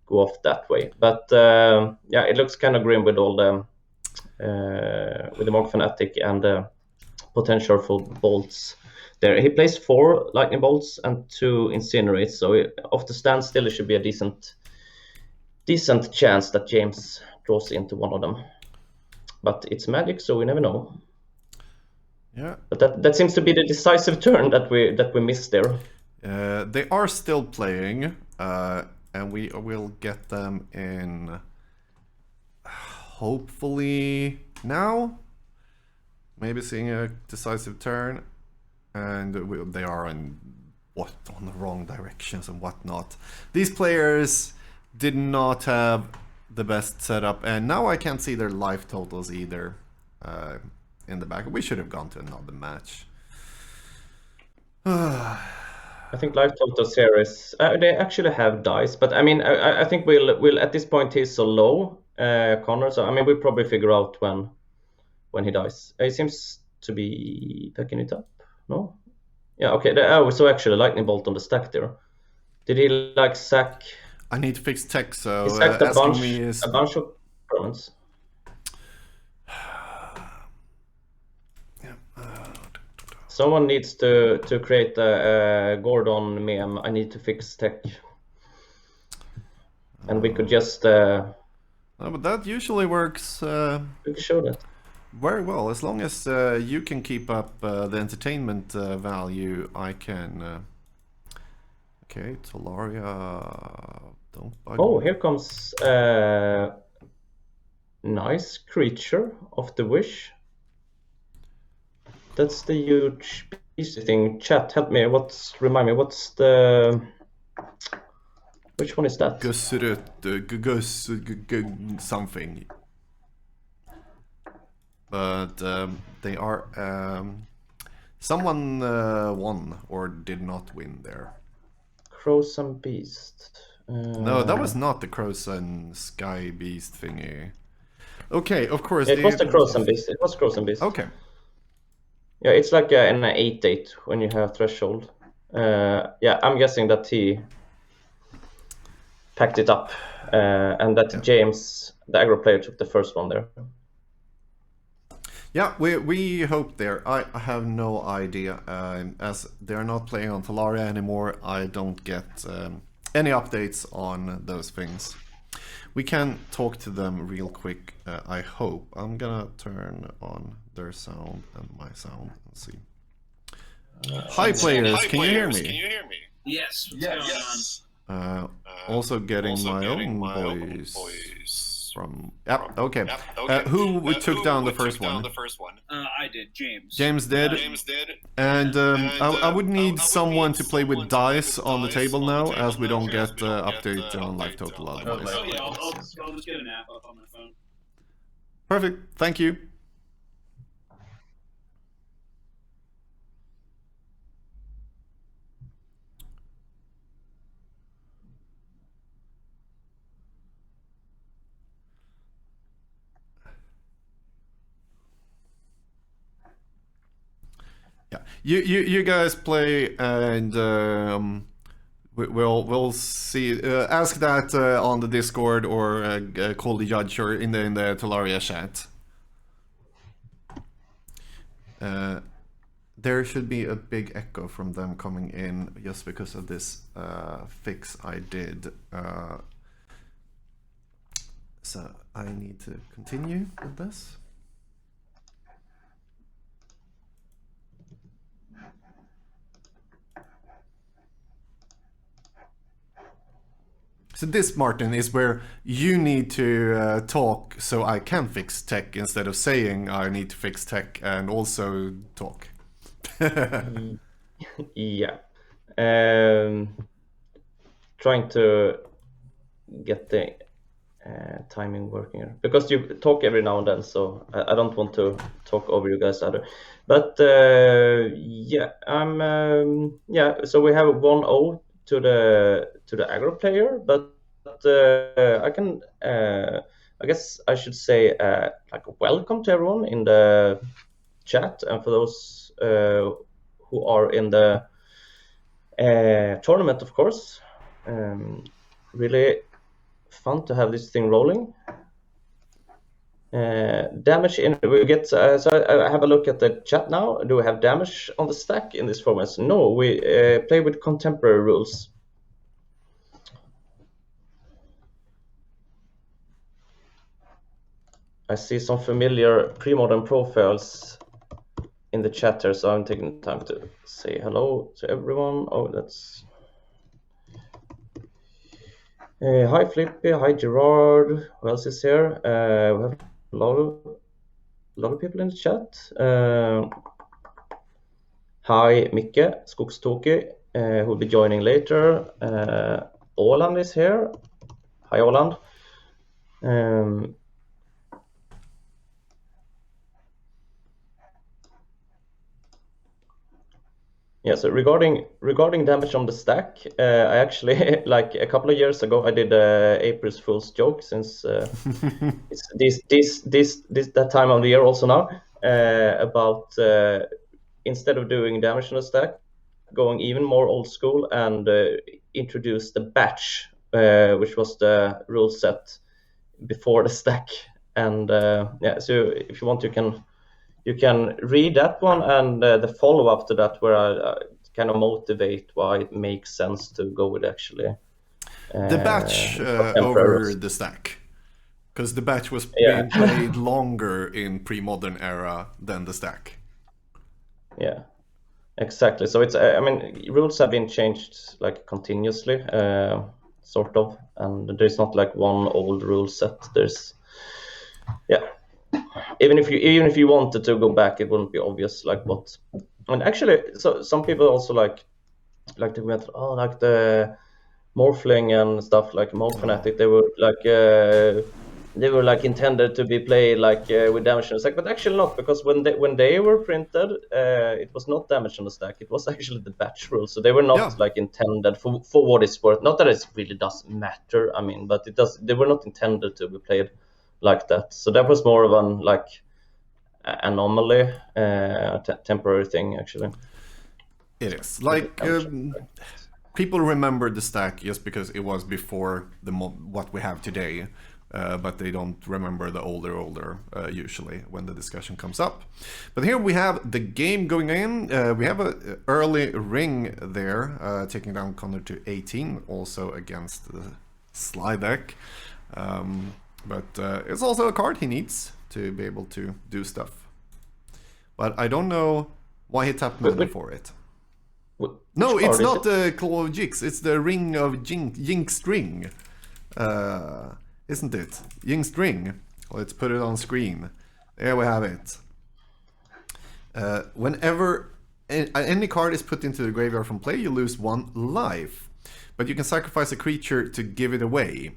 go off that way. But yeah, it looks kind of grim with all the with the Mog Fanatic and the potential for bolts there. He plays 4 lightning bolts and 2 incinerates, so off the Standstill it should be a decent chance that James draws into one of them. But it's Magic, so we never know. Yeah. But that seems to be the decisive turn that we missed there. They are still playing. and we will get them in hopefully now. Maybe seeing a decisive turn, and they are on the wrong directions and whatnot. These players did not have the best setup, and now I can't see their life totals either in the back. We should have gone to another match. I think life total series they actually have dice, but I mean I think we'll at this point he's so low, Connor. So I mean we'll probably figure out when he dies. He seems to be picking it up. No, yeah, okay. So actually lightning bolt on the stack there. Did he like sack? I need to fix tech, so He sacked a bunch of permanents. Someone needs to create a Gordon meme. I need to fix tech, and we could just. No, but that usually works. We can show that very well, as long as you can keep up the entertainment value. I can. Okay, Talaria. Don't bug Oh, me. here comes nice creature of the wish. That's the huge beastie thing. Chat, help me. Remind me. What's the? Which one is that? Something. But they are. Someone won or did not win there. Crows and beast. No, that was not the crows and sky beast thingy. Okay, of course. It was the crows and beast. It was crows and beast. Okay. Yeah, it's like an 8/8 when you have threshold. Yeah, I'm guessing that he packed it up, and that James, the aggro player, took the first one there. Yeah, we hope there. I have no idea. As they're not playing on Talaria anymore, I don't get any updates on those things. We can talk to them real quick, I hope. I'm gonna turn on their sound and my sound and see. Hi players, can you hear me? Yes. Yes. Also getting my own voice from... Yep, okay. Who took down the first one? I did. James. James did. And I would need someone to play with dice on the table now, as we don't get update on life total otherwise. Oh yeah, I'll just get an app up on my phone. Perfect, thank you. Yeah, you guys play, and we'll see. Ask that on the Discord or call the judge or in the Talaria chat. There should be a big echo from them coming in just because of this fix I did. So I need to continue with this. So this, Martin, is where you need to talk so I can fix tech instead of saying I need to fix tech and also talk. Yeah. Trying to get the timing working here. Because you talk every now and then, so I don't want to talk over you guys either. But yeah, so we have 1-0 to the aggro player, but I can I guess I should say like welcome to everyone in the chat, and for those who are in the tournament, of course. Really fun to have this thing rolling. Damage in we get so I have a look at the chat now. Do we have damage on the stack in this format? No, we play with contemporary rules. I see some familiar Premodern profiles in the chat here, so I'm taking the time to say hello to everyone. Oh, that's Hi Flippy, hi Gerard. Who else is here? We have a lot of people in the chat. Hi Micke Skogstoki, who will be joining later. Åland is here. Hi Åland. Yeah, so regarding damage on the stack, I actually like a couple of years ago I did a April's Fool's joke, since it's that time of the year also now, about instead of doing damage on the stack, going even more old school and introduce the batch, which was the rule set before the stack. And yeah, so if you want, you can read that one and the follow-up to that, where I kind of motivate why it makes sense to go with actually the batch over the stack, because the batch was being played longer in pre-modern era than the stack. Yeah, exactly. So it's I mean, rules have been changed like continuously, sort of, and there's not like one old rule set. There's even if you wanted to go back, it wouldn't be obvious like what. And actually, so some people also like to go, oh, like the Morphling and stuff, like Morph Fanatic, they were like intended to be played like with damage on the stack, but actually not, because when they were printed, it was not damage on the stack. It was actually the batch rule, so they were not like intended for what it's worth. Not that it really does matter, I mean, but it does. They were not intended to be played like that. So that was more of an like anomaly, temporary thing actually. It is like people remember the stack just because it was before what we have today, but they don't remember the older usually when the discussion comes up. But here we have the game going in. We have a early ring there, taking down Connor to 18, also against the Sly deck. But it's also a card he needs to be able to do stuff. But I don't know why he tapped mana for it. No, it's not the Claw of Jix, it's the Ring of Jinx Ring. Isn't it? Jinx Ring. Let's put it on screen. There we have it. Whenever any card is put into the graveyard from play, you lose 1 life. But you can sacrifice a creature to give it away.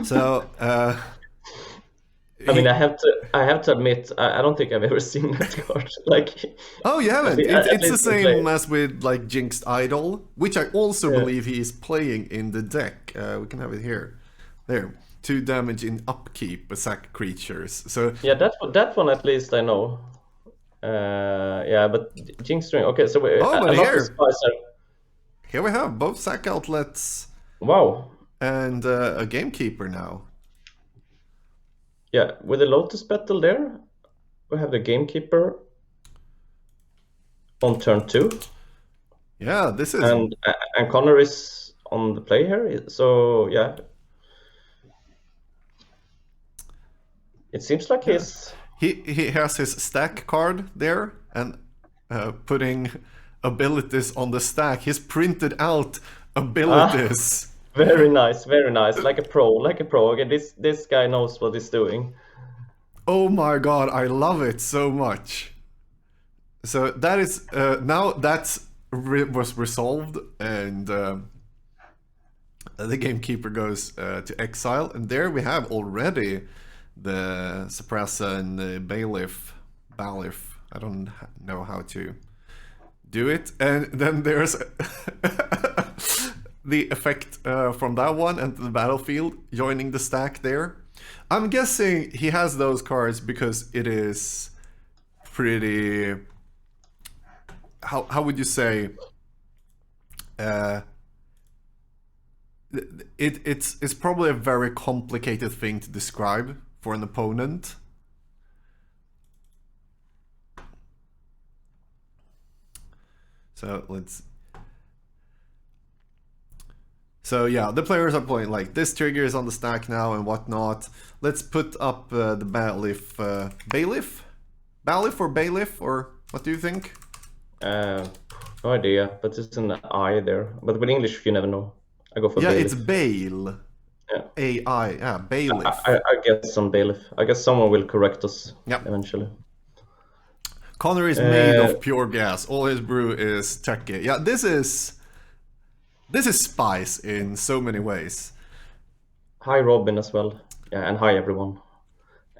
So I mean, I have to admit, I don't think I've ever seen that card. Like, oh, you haven't? It's the same as with like Jinxed Idol, which I also believe he is playing in the deck. We can have it here. There, 2 damage in upkeep, sack creatures. So yeah, that one at least I know. Yeah, but Jinx String. Okay, so but here we have both sack outlets. Wow. And a gamekeeper now. Yeah, with the Lotus Petal there, we have the gamekeeper on turn 2. Yeah, this is... And Connor is on the play here, so yeah. It seems like he's... He has his stack card there, and putting abilities on the stack. He's printed out abilities. Very nice, very nice. Like a pro. Okay, this guy knows what he's doing. Oh my god, I love it so much. So that is now that's was resolved, and the gamekeeper goes to exile, and there we have already the Suppressa and the Bailiff. I don't know how to do it, and then there's the effect from that one and the battlefield joining the stack there. I'm guessing he has those cards because it is pretty... How would you say? It's probably a very complicated thing to describe for an opponent. So let's... So yeah, the players are playing like this trigger is on the stack now and whatnot. Let's put up the Bailiff. Bailiff or Bailiff, or what do you think? No idea, but it's an I there. But with English, you never know. I go for Yeah, Bailiff. it's Bale. Yeah. AI, yeah, Bailiff. I guess on Bailiff. I guess someone will correct us eventually. Connor is made of pure gas. All his brew is techie. Yeah, this is spice in so many ways. Hi Robin as well. Yeah, and hi everyone.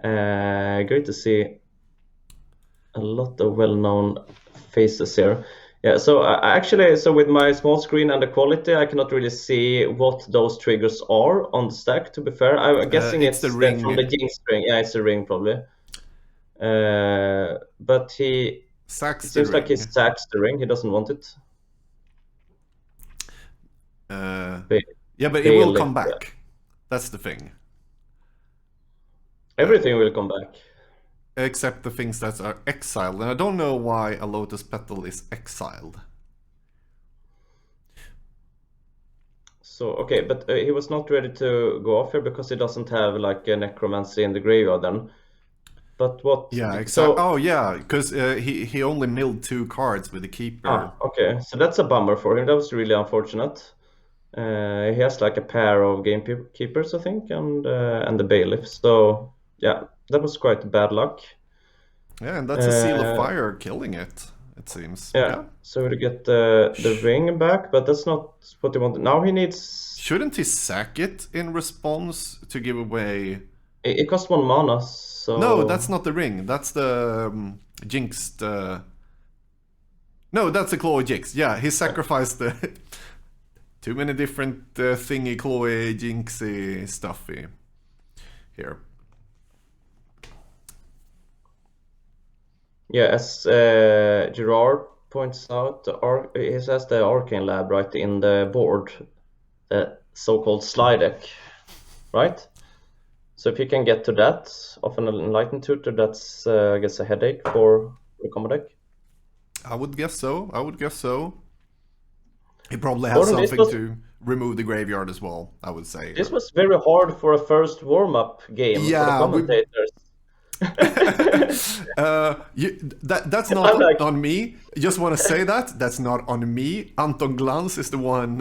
Great to see a lot of well-known faces here. Yeah, so so with my small screen and the quality, I cannot really see what those triggers are on the stack. To be fair, I'm guessing it's the ring. from the Jinx ring. Yeah, it's the ring probably. But it seems like he sacks the ring. He doesn't want it. Yeah, but it will come back. That's the thing. Everything will come back. Except the things that are exiled. And I don't know why a Lotus Petal is exiled. So, okay, but he was not ready to go off here because he doesn't have like a Necromancy in the graveyard then. But what? Yeah, exactly. Oh, yeah, because he only milled 2 cards with the Keeper. Ah, okay, so that's a bummer for him. That was really unfortunate. He has like a pair of Gamekeepers, I think, and the Bailiff. So, yeah, that was quite bad luck. Yeah, and that's a Seal of Fire killing it seems. Yeah, so we get the ring back, but that's not what he wanted. Now he needs... Shouldn't he sack it in response to give away... It costs 1 mana, so... No, that's not the ring. That's the Jinxed... No, that's the Claw Jinx. Yeah, he sacrificed the... Too many different thingy, Chloe, Jinxy, stuffy here. Yeah, as Gerard points out, he has the Arcane Lab right in the board, the so-called slide deck, right? So if you can get to that of an Enlightened Tutor, that's, I guess, a headache for the combo deck. I would guess so. He probably has something to remove the graveyard as well, I would say. This was very hard for a first warm-up game for the commentators. That's not on me. I just want to say that's not on me. Anton Glans is the one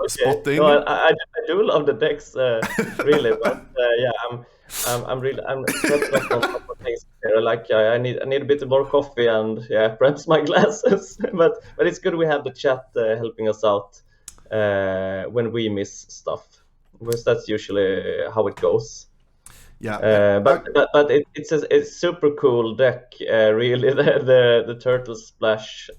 spotting. No, I do love the decks, really, but I'm not on top of things here. Like I need a bit more coffee and perhaps my glasses. but it's good we have the chat helping us out when we miss stuff, because that's usually how it goes. Yeah, but it's a super cool deck, really. The Turtle Splash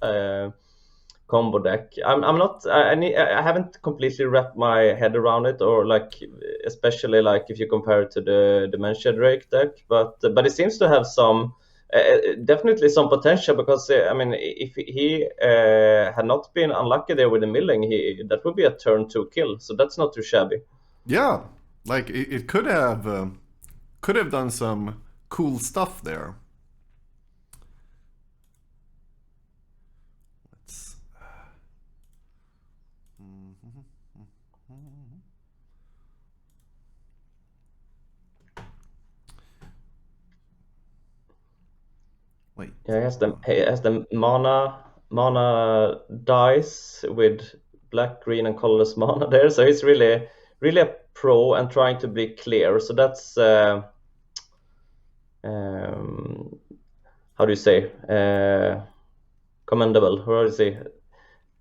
combo deck. I haven't completely wrapped my head around it, or like especially like if you compare it to the Dementia Drake deck. But it seems to have some definitely some potential, because I mean, if he had not been unlucky there with the milling, that would be a turn 2 kill. So that's not too shabby. Yeah, like it could have done some cool stuff there. Let's... Wait. Yeah, he has the mana dice with black, green, and colorless mana there. So he's really a pro and trying to be clear. So that's how do you say, commendable, or how do you say,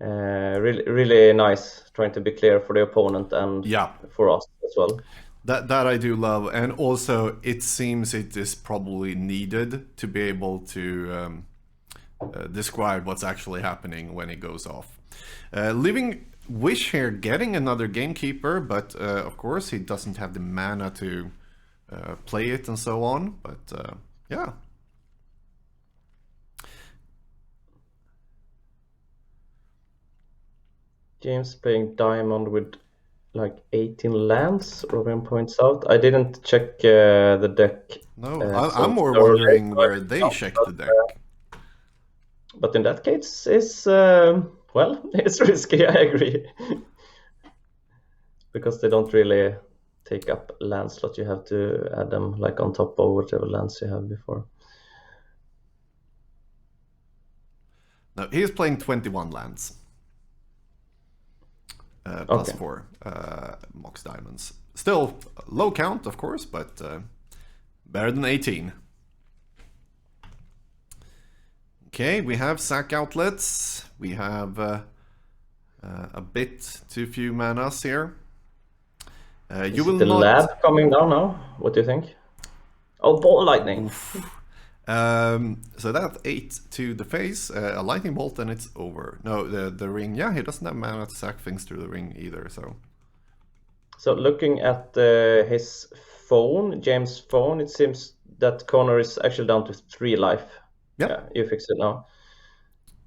really nice, trying to be clear for the opponent and for us as well. That I do love, and also it seems it is probably needed to be able to describe what's actually happening when it goes off. Living Wish here getting another Gamekeeper, but of course he doesn't have the mana to play it and so on, but yeah. James playing Diamond with like 18 lands, Robin points out. I didn't check the deck. No, I'm more wondering where they checked the deck. But in that case, it's it's risky, I agree. Because they don't really take up land slot. You have to add them like on top of whatever lands you have before. No, he's playing 21 lands. plus Okay. 4 Mox Diamonds. Still low count, of course, but better than 18. Okay, we have sack outlets. We have a bit too few manas here. Is You will the not. lab coming down now? What do you think? Oh, ball lightning. So that 8 to the face, a lightning bolt, and it's over. No, the ring. Yeah, he doesn't have mana to sack things through the ring either. So looking at his phone, James' phone, it seems that Connor is actually down to 3 life. Yep. Yeah, you fixed it now.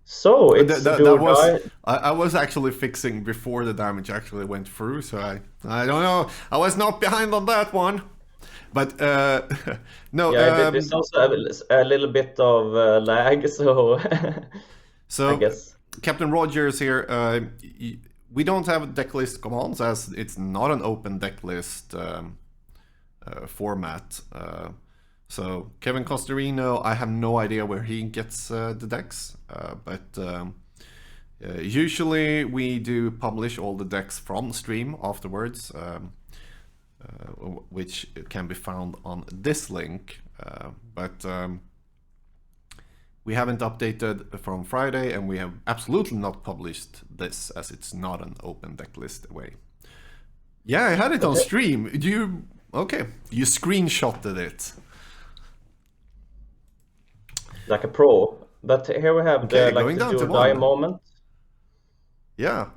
So it's that do or was die. I was actually fixing before the damage actually went through, so I don't know. I was not behind on that one, but no. Yeah, there's also a little bit of lag, so So I guess. Captain Rogers here. We don't have deck list commands as it's not an open deck list format. So Kevin Costarino, I have no idea where he gets the decks, but usually we do publish all the decks from stream afterwards, which can be found on this link. But we haven't updated from Friday, and we have absolutely not published this as it's not an open deck list way. Yeah, I had it on stream. You screenshotted it. Like a pro. But here we have the going down do to or die 1. moment. Yeah.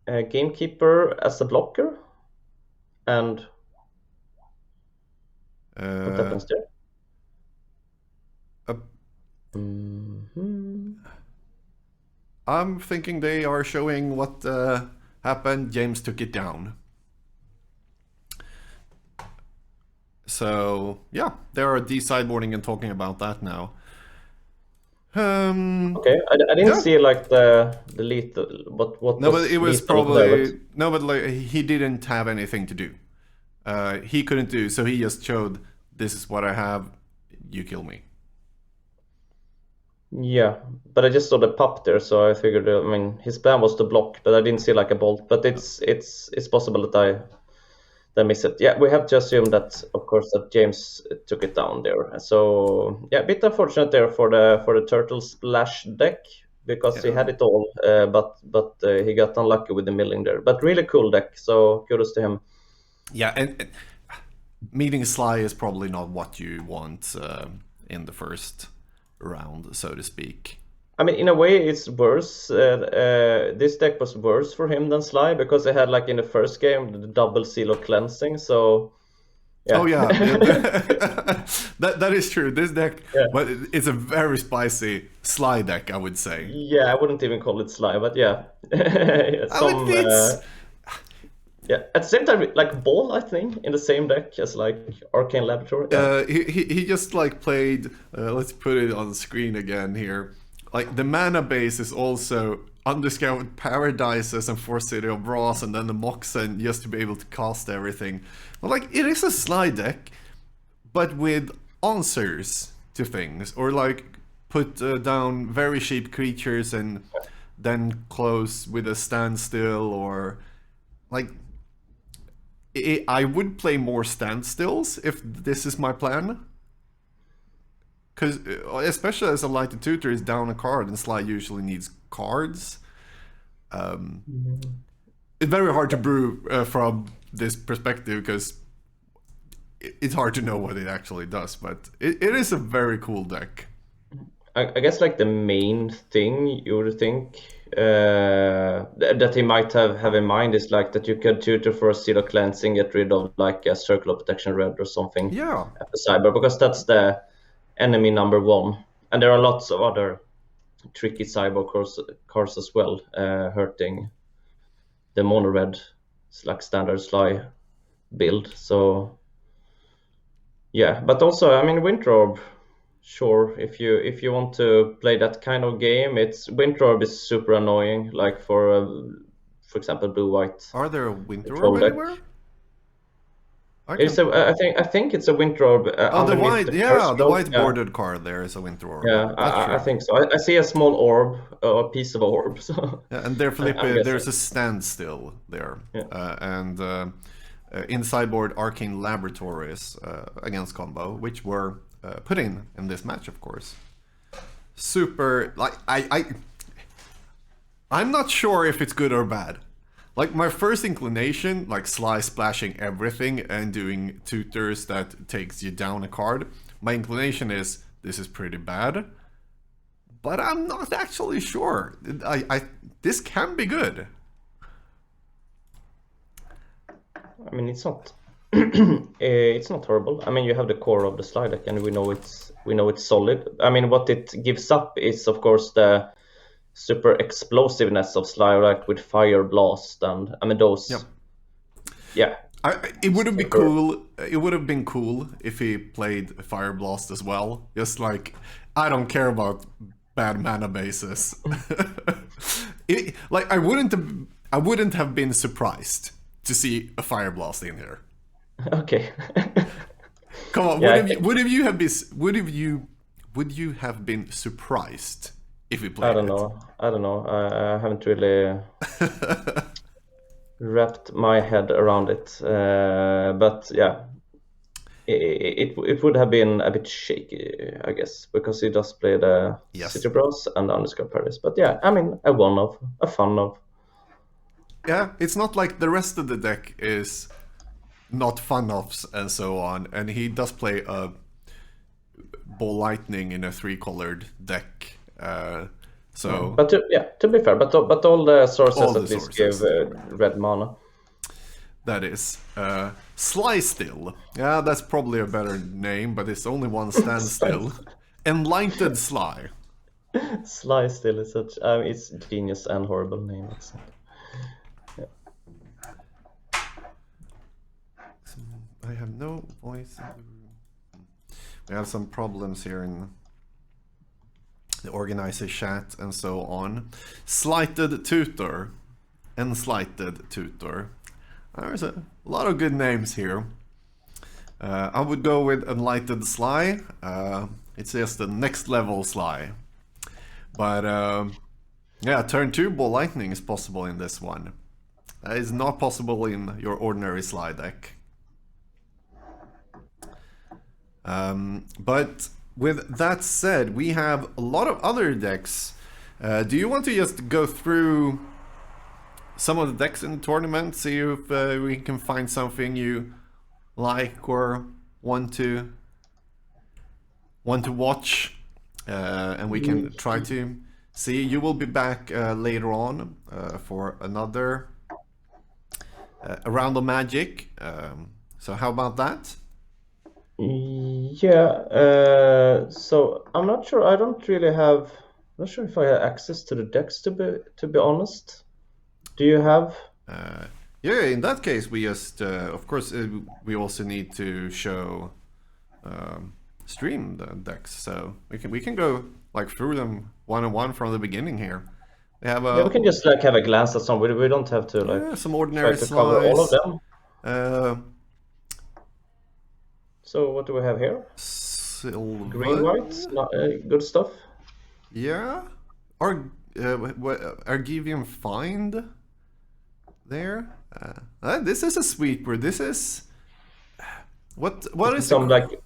Gamekeeper as a blocker. And what happens there? I'm thinking they are showing what happened. James took it down. So yeah, they are de-sideboarding and talking about that now. Okay, I didn't see like the lethal. What? No, but it was lethal probably there, no, but like he didn't have anything to do. He couldn't do, so he just showed, "This is what I have. You kill me." Yeah, but I just saw the pop there, so I figured. I mean, his plan was to block, but I didn't see like a bolt. But it's possible that I miss it. Yeah, we have to assume that, of course, that James took it down there. So yeah, a bit unfortunate there for the turtle splash deck because he had it all, but he got unlucky with the milling there. But really cool deck, so kudos to him. Yeah, and meeting Sly is probably not what you want in the first round, so to speak. I mean, in a way, it's worse. This deck was worse for him than Sly because they had, like, in the first game, the double seal of cleansing. So, yeah. Oh yeah, that is true. This deck, but it's a very spicy Sly deck, I would say. Yeah, I wouldn't even call it Sly, but yeah. Yeah, at the same time, like Ball, I think, in the same deck as like Arcane Laboratory. Yeah. He just like played. Let's put it on the screen again here. Like the mana base is also Undiscovered Paradises and Force City of Brass, and then the Moxen just to be able to cast everything. But like it is a Sly deck, but with answers to things, or like put down very cheap creatures and then close with a standstill, or like. I would play more standstills if this is my plan. Because, especially as a lighted tutor is down a card and Sly usually needs cards. It's very hard to brew from this perspective because it's hard to know what it actually does. But it is a very cool deck. I guess like the main thing you would think that he might have in mind is like that you could tutor for a Seal of Cleansing, get rid of like a Circle of Protection Red or something at the cyber, because that's the enemy number 1. And there are lots of other tricky cyber cards as well, hurting the mono red like standard Sly build. So yeah, but also I mean Winter Orb. Sure, if you want to play that kind of game, Winter Orb is super annoying. Like for example, blue white. Are there a Winter Orb anywhere? I think it's a winter orb. The white, the white yeah. bordered card there is a winter orb. Yeah, I think so. I see a small orb, a piece of orb. So yeah, and there, Felipe, there's a standstill there, and in sideboard Arcane Laboratories against combo, which were put in this match, of course. Super, like I'm not sure if it's good or bad. Like, my first inclination, like Sly splashing everything and doing tutors that takes you down a card, my inclination is, this is pretty bad. But I'm not actually sure. This can be good. I mean, it's not it's not horrible. I mean, you have the core of the Sly deck, and we know it's solid. I mean, what it gives up is, of course, the super explosiveness of Sly, like with Fire Blast, and I mean those. Yeah. It would have been cool. It would have been cool if he played Fire Blast as well. Just like, I don't care about bad mana bases. Like, I wouldn't have been surprised to see a Fire Blast in here. Okay. Come on, would you have been surprised if we played I don't know. I haven't really wrapped my head around it. But yeah, it would have been a bit shaky, I guess, because he does play the City Bros and the Underscore Paris. But yeah, I mean, a fun of. Yeah, it's not like the rest of the deck is not fun-offs and so on, and he does play a Ball Lightning in a 3-colored deck. So, but to be fair, but all the sources at least give red mana. That is Sly Still. Yeah, that's probably a better name, but it's only one standstill. Enlightened Sly. Sly Still is such it's genius and horrible name. I have no voice in the room. We have some problems here in the organizer chat and so on. Slighted Tutor and Slighted Tutor. There's a lot of good names here. I would go with Enlightened Sly. It's just the next level Sly. But yeah, turn 2 Ball Lightning is possible in this one. That is not possible in your ordinary Sly deck. But with that said, we have a lot of other decks. Do you want to just go through some of the decks in the tournament, see if we can find something you like or want to watch, and we can try to see. You will be back later on for another round of Magic. So how about that? Yeah, so I'm not sure. I'm not sure if I have access to the decks to be honest. Do you have? Yeah, in that case, we just, of course, we also need to show, stream the decks, so we can go like through them one on one from the beginning here. We have we can just like have a glance at some. We don't have to like some ordinary try to cover all of them. So what do we have here? Silver. Green, white, good stuff. Yeah. Argivian Find there. This is a sweeper. This is what is some like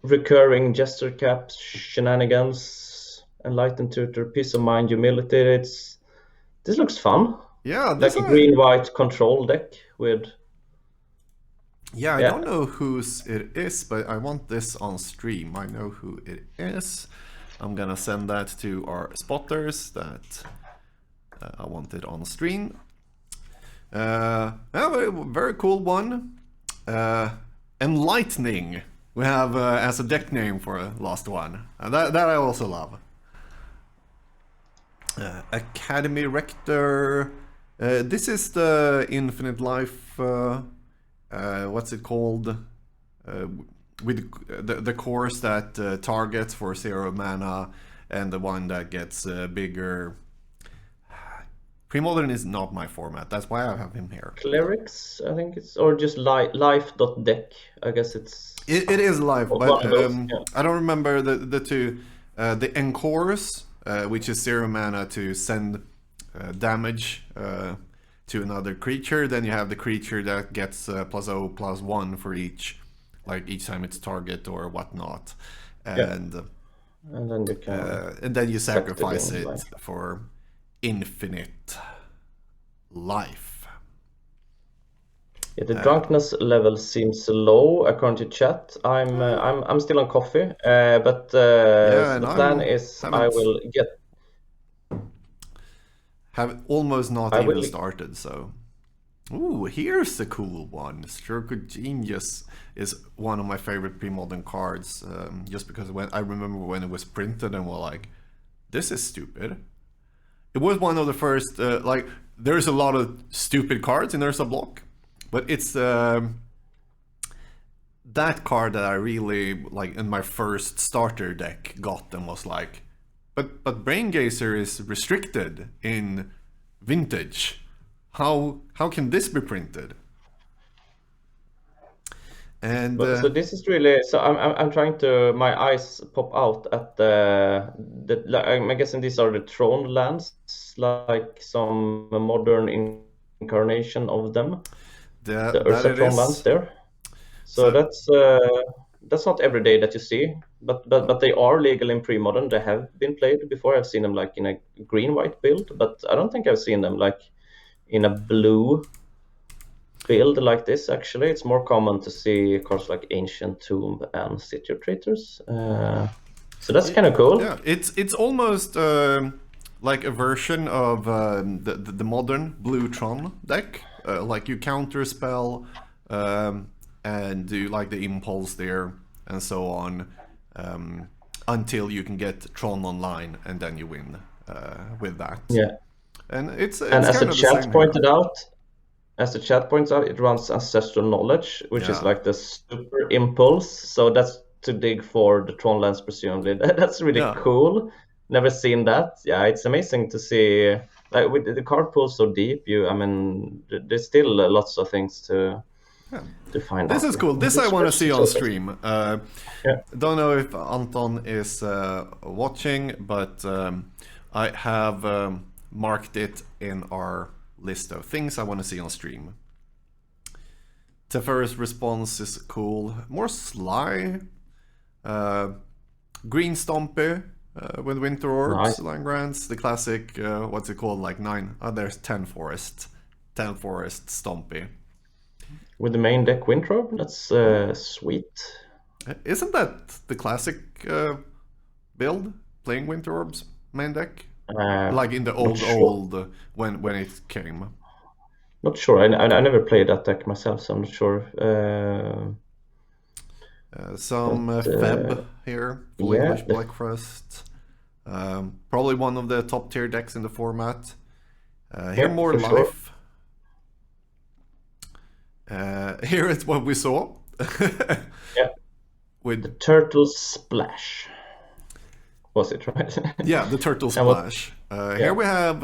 recurring gesture caps, shenanigans, enlightened tutor, peace of mind, humility. This looks fun. Yeah, like a green-white control deck with. Yeah, I don't know whose it is, but I want this on stream. I know who it is. I'm gonna send that to our spotters that I want it on stream. Very cool one. Enlightening. We have as a deck name for a last one. That I also love. Academy Rector. This is the Infinite Life. What's it called? With the course that targets for 0 mana, and the one that gets bigger. Premodern is not my format. That's why I have him here. Clerics, I think it's, or just life.deck. I guess it's. It is live, one but of those, I don't remember the two. The Encores, which is 0 mana to send damage to another creature. Then you have the creature that gets +0/+1 for each time it's target or whatnot, and then you can. And then you sacrifice it life. for infinite life. Yeah, the drunkenness level seems low according to chat. I'm still on coffee, but so the plan is I will get. Have almost not I even will- started, so. Ooh, here's a cool one. Stroke of Genius is one of my favorite pre-modern cards, just because I remember when it was printed and we're like, this is stupid. It was one of the first, there's a lot of stupid cards in Ursa Block, but it's that card that I really, in my first starter deck got and was like, but Brain Gazer is restricted in Vintage. How can this be printed? And so this is really so. I'm trying to. My eyes pop out at the. I'm guessing these are the Throne lands, like some modern incarnation of them. The Ursa Throne lands there. So that's not every day that you see, but they are legal in pre-modern. They have been played before. I've seen them in a green-white build, but I don't think I've seen them in a blue build like this. Actually, it's more common to see cards like Ancient Tomb and City of Traitors. So that's kind of cool. Yeah, it's almost like a version of the modern blue Tron deck. You counter spell and do the impulse there and so on until you can get Tron online, and then you win with that. Yeah. And it's as the kind of chat pointed out, it runs Ancestral Knowledge, which is like the super impulse. So that's to dig for the Tron lands, presumably. That's really cool. Never seen that. Yeah, it's amazing to see. With the card pool so deep, there's still lots of things to find out. This is cool. This I want to see on stream. Don't know if Anton is watching, but I have marked it in our list of things I want to see on stream. Teferi's response is cool. More Sly. Green Stompy with Winter Orbs, Land Grants. The classic, what's it called? 9. There's 10 Forest. 10 Forest Stompy. With the main deck Winter Orb? That's sweet. Isn't that the classic build? Playing Winter Orbs main deck? In the old when it came. Not sure. I never played that deck myself, so I'm not sure. Feb here, full English Blackfrost. Probably one of the top tier decks in the format. Here more life. Here is what we saw. With the Turtle Splash. Was it right? Yeah, the Turtle Splash. Here we have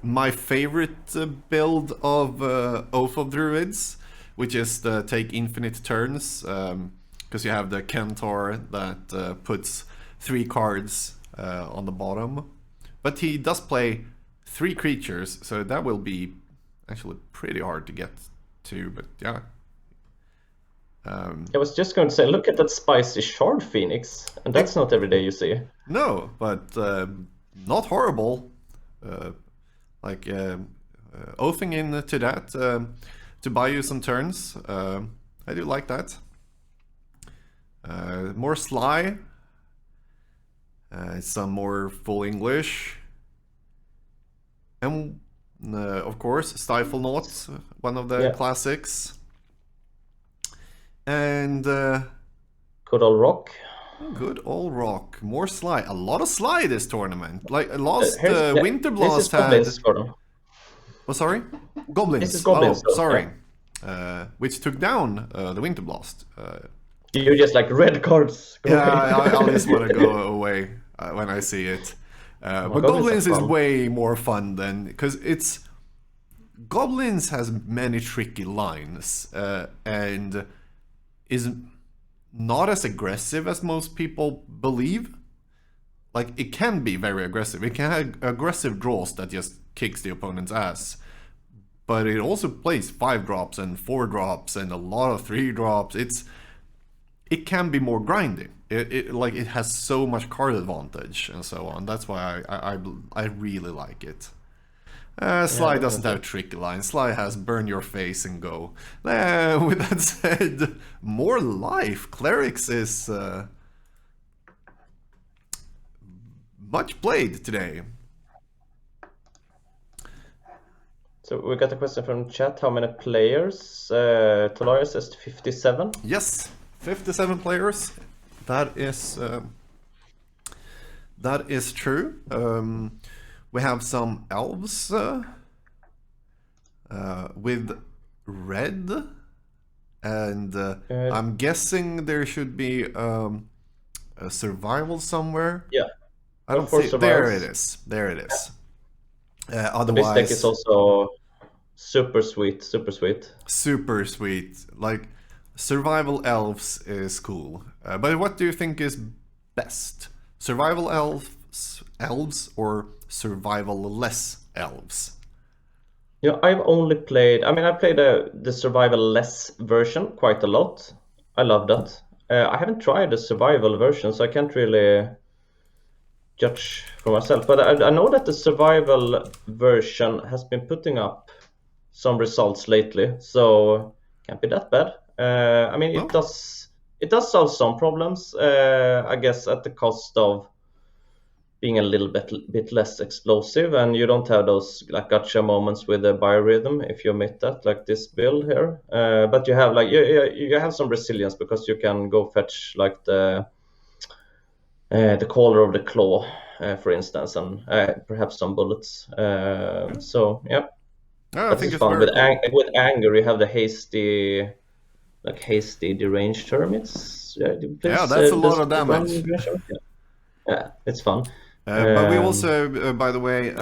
my favorite build of Oath of Druids, which is the take infinite turns, because you have the Centaur that puts 3 cards on the bottom. But he does play 3 creatures, so that will be actually pretty hard to get to, but yeah. I was just going to say, look at that spicy Shard Phoenix, and that's not every day you see. No, but not horrible. Oathing into that to buy you some turns. I do like that. More Sly. Some more full English. And of course, Stifle Not, one of the classics. And good old Rock. Good old Rock. More Sly. A lot of Sly this tournament. Last Winter Blast had. Oh, sorry? Goblins. This is Goblins. Oh, sorry. Which took down the Winter Blast. You just red cards. Yeah, I just want to go away when I see it. But goblins is way more fun than, because it's goblins has many tricky lines and is not as aggressive as most people believe. Like, it can be very aggressive. It can have aggressive draws that just kicks the opponent's ass. But it also plays 5 drops and 4 drops and a lot of 3 drops. It can be more grindy. It has so much card advantage and so on. That's why I really like it. Sly doesn't have tricky lines. Sly has burn your face and go. With that said, more life. Clerics is much played today. So we got a question from chat. How many players? Tolaria says 57. Yes, 57 players. That is true. We have some elves with red, and I'm guessing there should be a survival somewhere. Yeah, I don't see. There it is. There it is. Otherwise, this deck is also super sweet. Super sweet. Super sweet. Like, survival elves is cool. But what do you think is best? Survival elves or survival-less elves? Yeah, I've only played. I mean, I played the survival-less version quite a lot. I love that. I haven't tried the survival version, so I can't really judge for myself. But I know that the survival version has been putting up some results lately, so can't be that bad. I mean, it does solve some problems. I guess at the cost of being a little bit less explosive, and you don't have those like gotcha moments with the biorhythm if you omit that, like this build here. But you have like you have some resilience because you can go fetch like the caller of the claw, for instance, and perhaps some bullets. So yeah, I think it's fun. very With with anger, you have the hasty deranged hermits. Yeah, that's a lot of damage. Yeah, it's fun. But we also, by the way,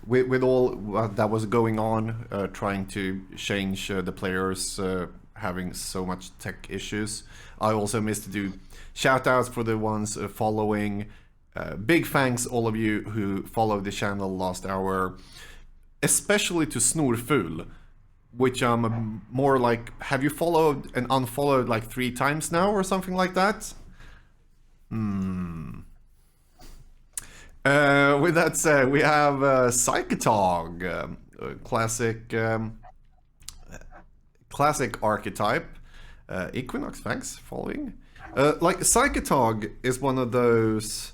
with all that was going on, trying to change the players having so much tech issues, I also missed to do shout outs for the ones following. Big thanks all of you who followed the channel last hour, especially to Snorful, which I'm more like, have you followed and unfollowed like 3 times now or something like that? With that said, we have Psychotog, classic archetype. Equinox, thanks, following. Like, Psychotog is one of those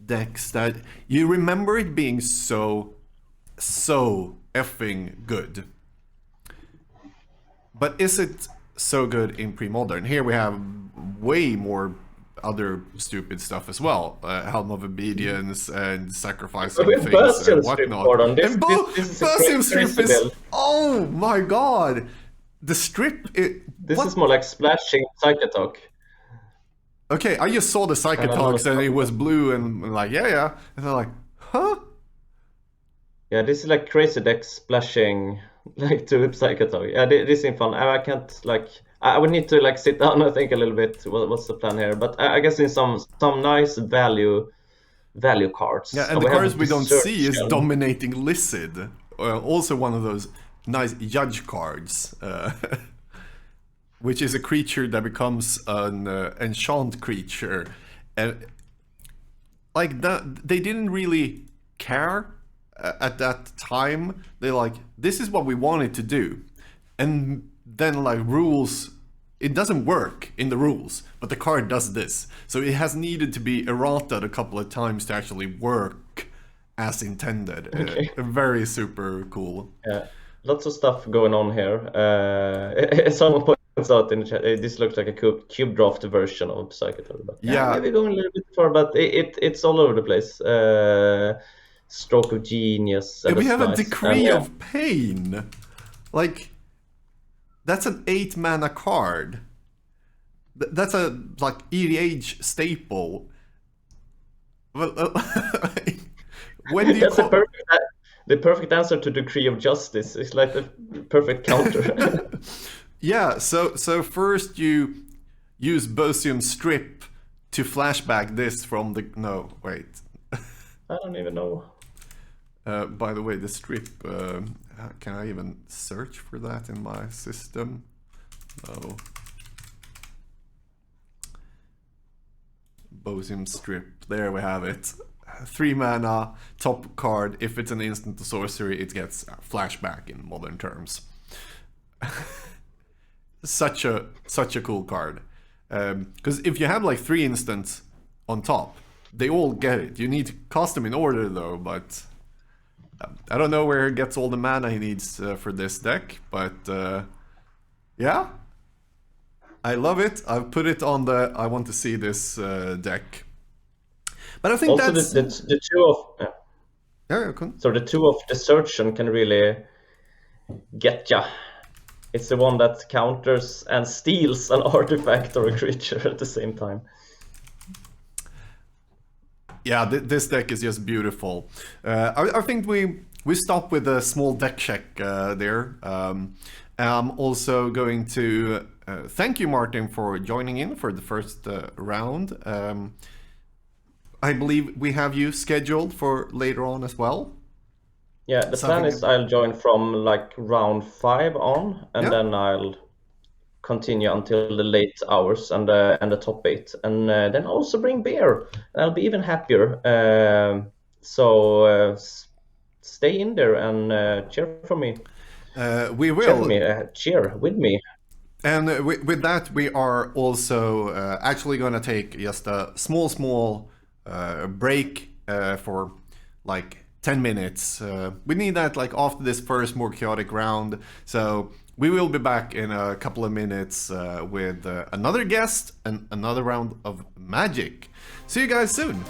decks that you remember it being so effing good. But is it so good in Premodern? Here we have way more other stupid stuff as well. Helm of Obedience and sacrificing things and whatnot. And Bursium Strip is... Oh my god! The strip... This is more like splashing Psychotalk. Okay, I just saw the Psychotalks and it was blue and like, yeah. And I'm like, huh? Yeah, this is like crazy deck splashing like to Psychotalk. Yeah, this is fun. I can't like... I would need to like sit down and think a little bit what's the plan here, but I guess in some nice value cards. Yeah, and the cards we don't see is Dominating Lizard, also one of those nice judge cards, which is a creature that becomes an enchant creature, and like that they didn't really care at that time. They like, this is what we wanted to do, and then like rules. It doesn't work in the rules, but the card does this. So it has needed to be errated a couple of times to actually work as intended. Okay. Very super cool. Yeah, lots of stuff going on here. Someone points out in the chat, this looks like a cube draft version of Psychotalk. But yeah, maybe going a little bit far, but it's all over the place. Stroke of Genius. And we have a Decree of Pain. Like... That's an 8-mana card. That's a like EDH staple. Well, when do you That's the perfect answer to Decree of Justice. It's like the perfect counter. Yeah, so first you use Bosium Strip to flashback this from the... No, wait. I don't even know. By the way, the strip, can I even search for that in my system? No. Bosium Strip, there we have it. 3 mana, top card. If it's an instant sorcery, it gets flashback in modern terms. Such a cool card. Because if you have like 3 instants on top, they all get it. You need to cast them in order though, but I don't know where he gets all the mana he needs for this deck, but yeah. I love it. I've put it on the I want to see this deck. But I think also that's... the two of... Yeah, cool. So the 2 of Desertion can really get ya. It's the one that counters and steals an artifact or a creature at the same time. Yeah, this deck is just beautiful. I think we stop with a small deck check there. I'm also going to thank you, Martin, for joining in for the first round. I believe we have you scheduled for later on as well. Yeah, the plan is I'll join from like round 5 on, and then I'll continue until the late hours and the top 8, and then also bring beer. And I'll be even happier. So stay in there and cheer for me. We will. Cheer for me. Cheer with me. And with that, we are also actually going to take just a small break for like 10 minutes. We need that like after this first more chaotic round. So we will be back in a couple of minutes with another guest and another round of Magic. See you guys soon.